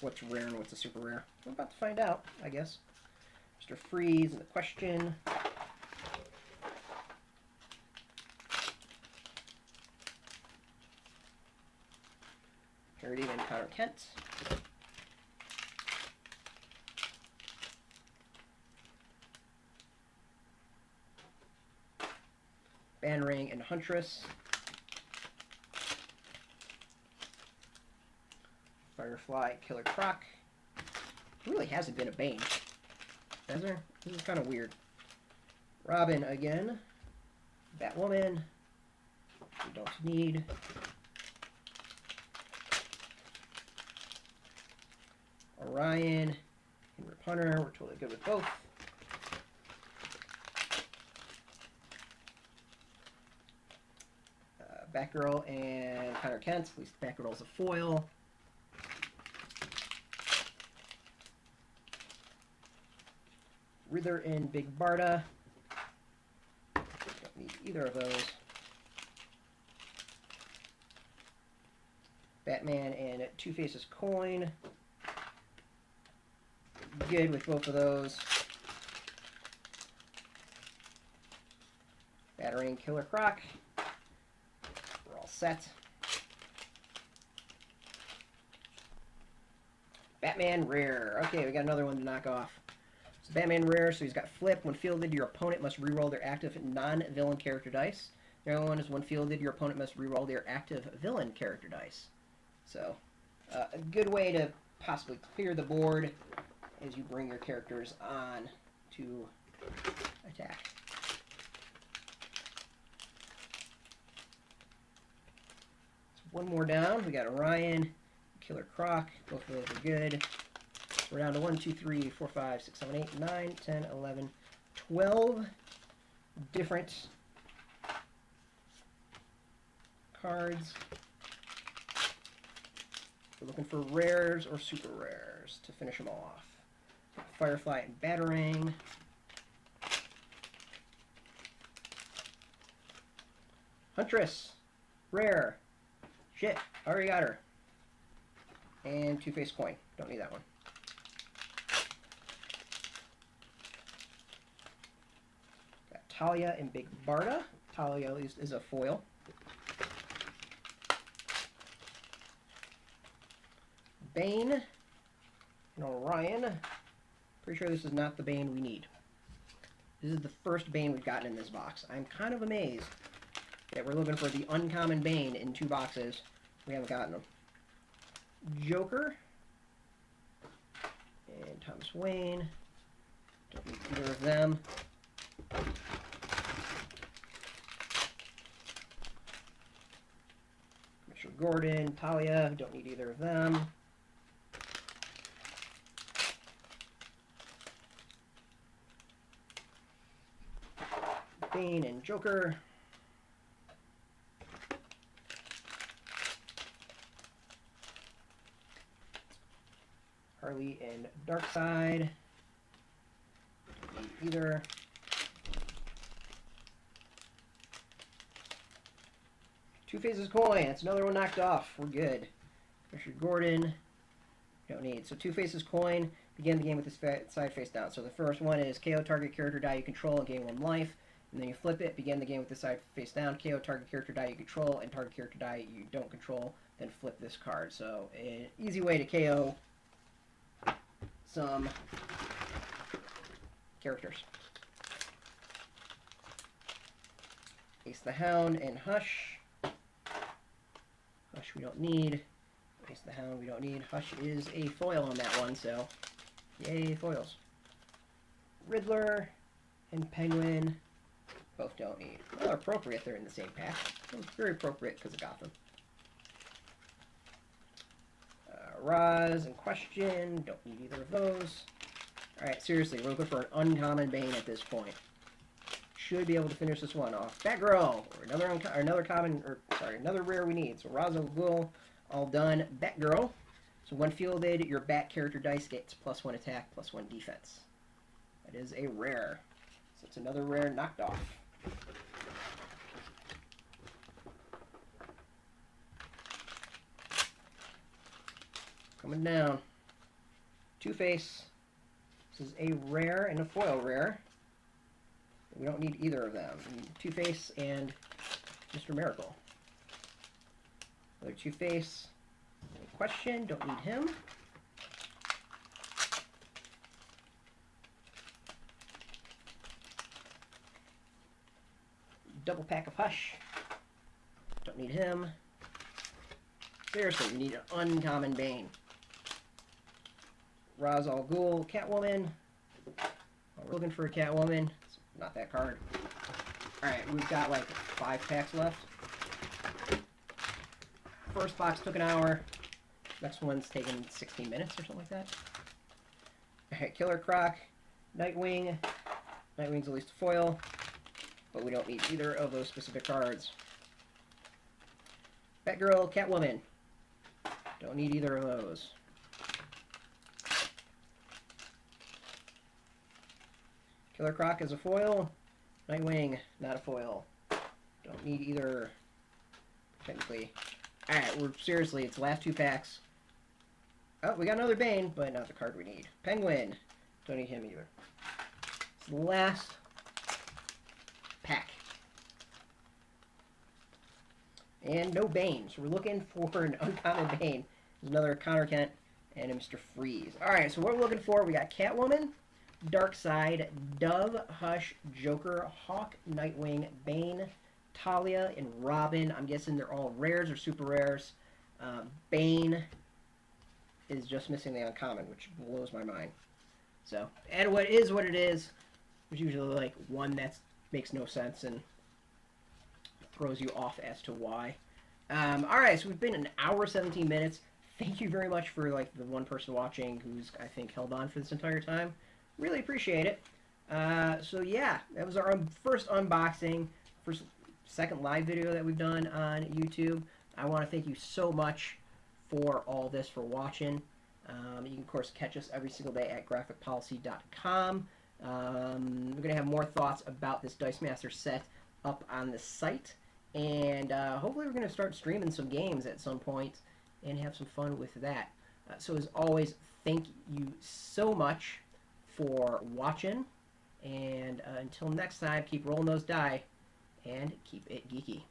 what's rare and what's a super rare. We're about to find out, I guess. Mr. Freeze and the question. Parademon and Connor Kent. Banring and Huntress. Firefly, Killer Croc. He really hasn't been a Bane, has there? This is kind of weird. Robin again. Batwoman. We don't need. Orion and Rip Hunter. We're totally good with both. Batgirl and Connor Kent. At least Batgirl's a foil. Riddler and Big Barda. Don't need either of those. Batman and Two-Face's coin. Good with both of those. Battering Killer Croc. We're all set. Batman Rare. Okay, we got another one to knock off. So Batman Rare, so he's got Flip. When fielded, your opponent must reroll their active non-villain character dice. The other one is when fielded, your opponent must reroll their active villain character dice. So, a good way to possibly clear the board as you bring your characters on to attack. So one more down. We got Orion, Killer Croc. Both of those are good. We're down to 1, 2, 3, 4, 5, 6, 7, 8, 9, 10, 11, 12 different cards. We're looking for rares or super rares to finish them all off. Firefly and Batarang. Huntress. Rare. Shit. Already got her. And Two-Face coin. Don't need that one. Got Talia and Big Barda. Talia is a foil. Bane and Orion. Pretty sure this is not the Bane we need. This is the first Bane we've gotten in this box. I'm kind of amazed that we're looking for the uncommon Bane in 2 boxes. We haven't gotten them. Joker and Thomas Wayne. Don't need either of them. Commissioner Gordon, Talia. Don't need either of them. Bane and Joker. Harley and Darkseid. Don't need either. Two-Face's coin. It's another one knocked off. We're good. Commissioner Gordon. Don't need. So Two-Face's coin. Begin the game with this side face down. So the first one is KO target character die you control and gain 1 life. And then you flip it, begin the game with the side face down, KO target character die you control, and target character die you don't control, then flip this card. So, an easy way to KO some characters. Ace the Hound and Hush. Hush we don't need. Ace the Hound we don't need. Hush is a foil on that one, so yay, foils. Riddler and Penguin both don't need. Well, appropriate, they're in the same pack. It's very appropriate because of Gotham. Roz and Question, don't need either of those. Alright, seriously, we're looking for an uncommon Bane at this point. Should be able to finish this one off. Batgirl, or another rare we need. So Ra's al Ghul, all done. Batgirl. So when fielded, your Bat character dice gets +1 attack, +1 defense. That is a rare. So it's another rare knocked off. Coming down. Two-Face. This is a rare and a foil rare. We don't need either of them. Two-Face and Mr. Miracle. Another Two-Face. Question, don't need him. Double pack of Hush. Don't need him. Seriously, we need an uncommon Bane. Ra's al Ghul, Catwoman. Oh, we're looking for a Catwoman. It's not that card. Alright, we've got like 5 packs left. First box took an hour. Next one's taking 16 minutes or something like that. Alright, Killer Croc, Nightwing. Nightwing's at least a foil, but we don't need either of those specific cards. Batgirl, Catwoman. Don't need either of those. Killer Croc is a foil. Nightwing, not a foil. Don't need either, technically. Alright, we're seriously, it's the last 2 packs. Oh, we got another Bane, but not the card we need. Penguin. Don't need him either. It's the last pack. And no Bane, so we're looking for an uncommon Bane. There's another Connor Kent and a Mr. Freeze. Alright, so what we're looking for, we got Catwoman, Darkseid, Dove, Hush, Joker, Hawk, Nightwing, Bane, Talia, and Robin. I'm guessing they're all rares or super rares. Bane is just missing the uncommon, which blows my mind. So, and what is what it is. There's usually like one that makes no sense and throws you off as to why. Alright, so we've been an hour 17 minutes. Thank you very much for like the one person watching who's, I think, held on for this entire time. Really appreciate it. So yeah, that was our first unboxing, second live video that we've done on YouTube. I want to thank you so much for all this, for watching. You can, of course, catch us every single day at graphicpolicy.com. We're going to have more thoughts about this Dice Master set up on the site. And hopefully we're going to start streaming some games at some point and have some fun with that. So as always, thank you so much for watching. And until next time, keep rolling those die and keep it geeky.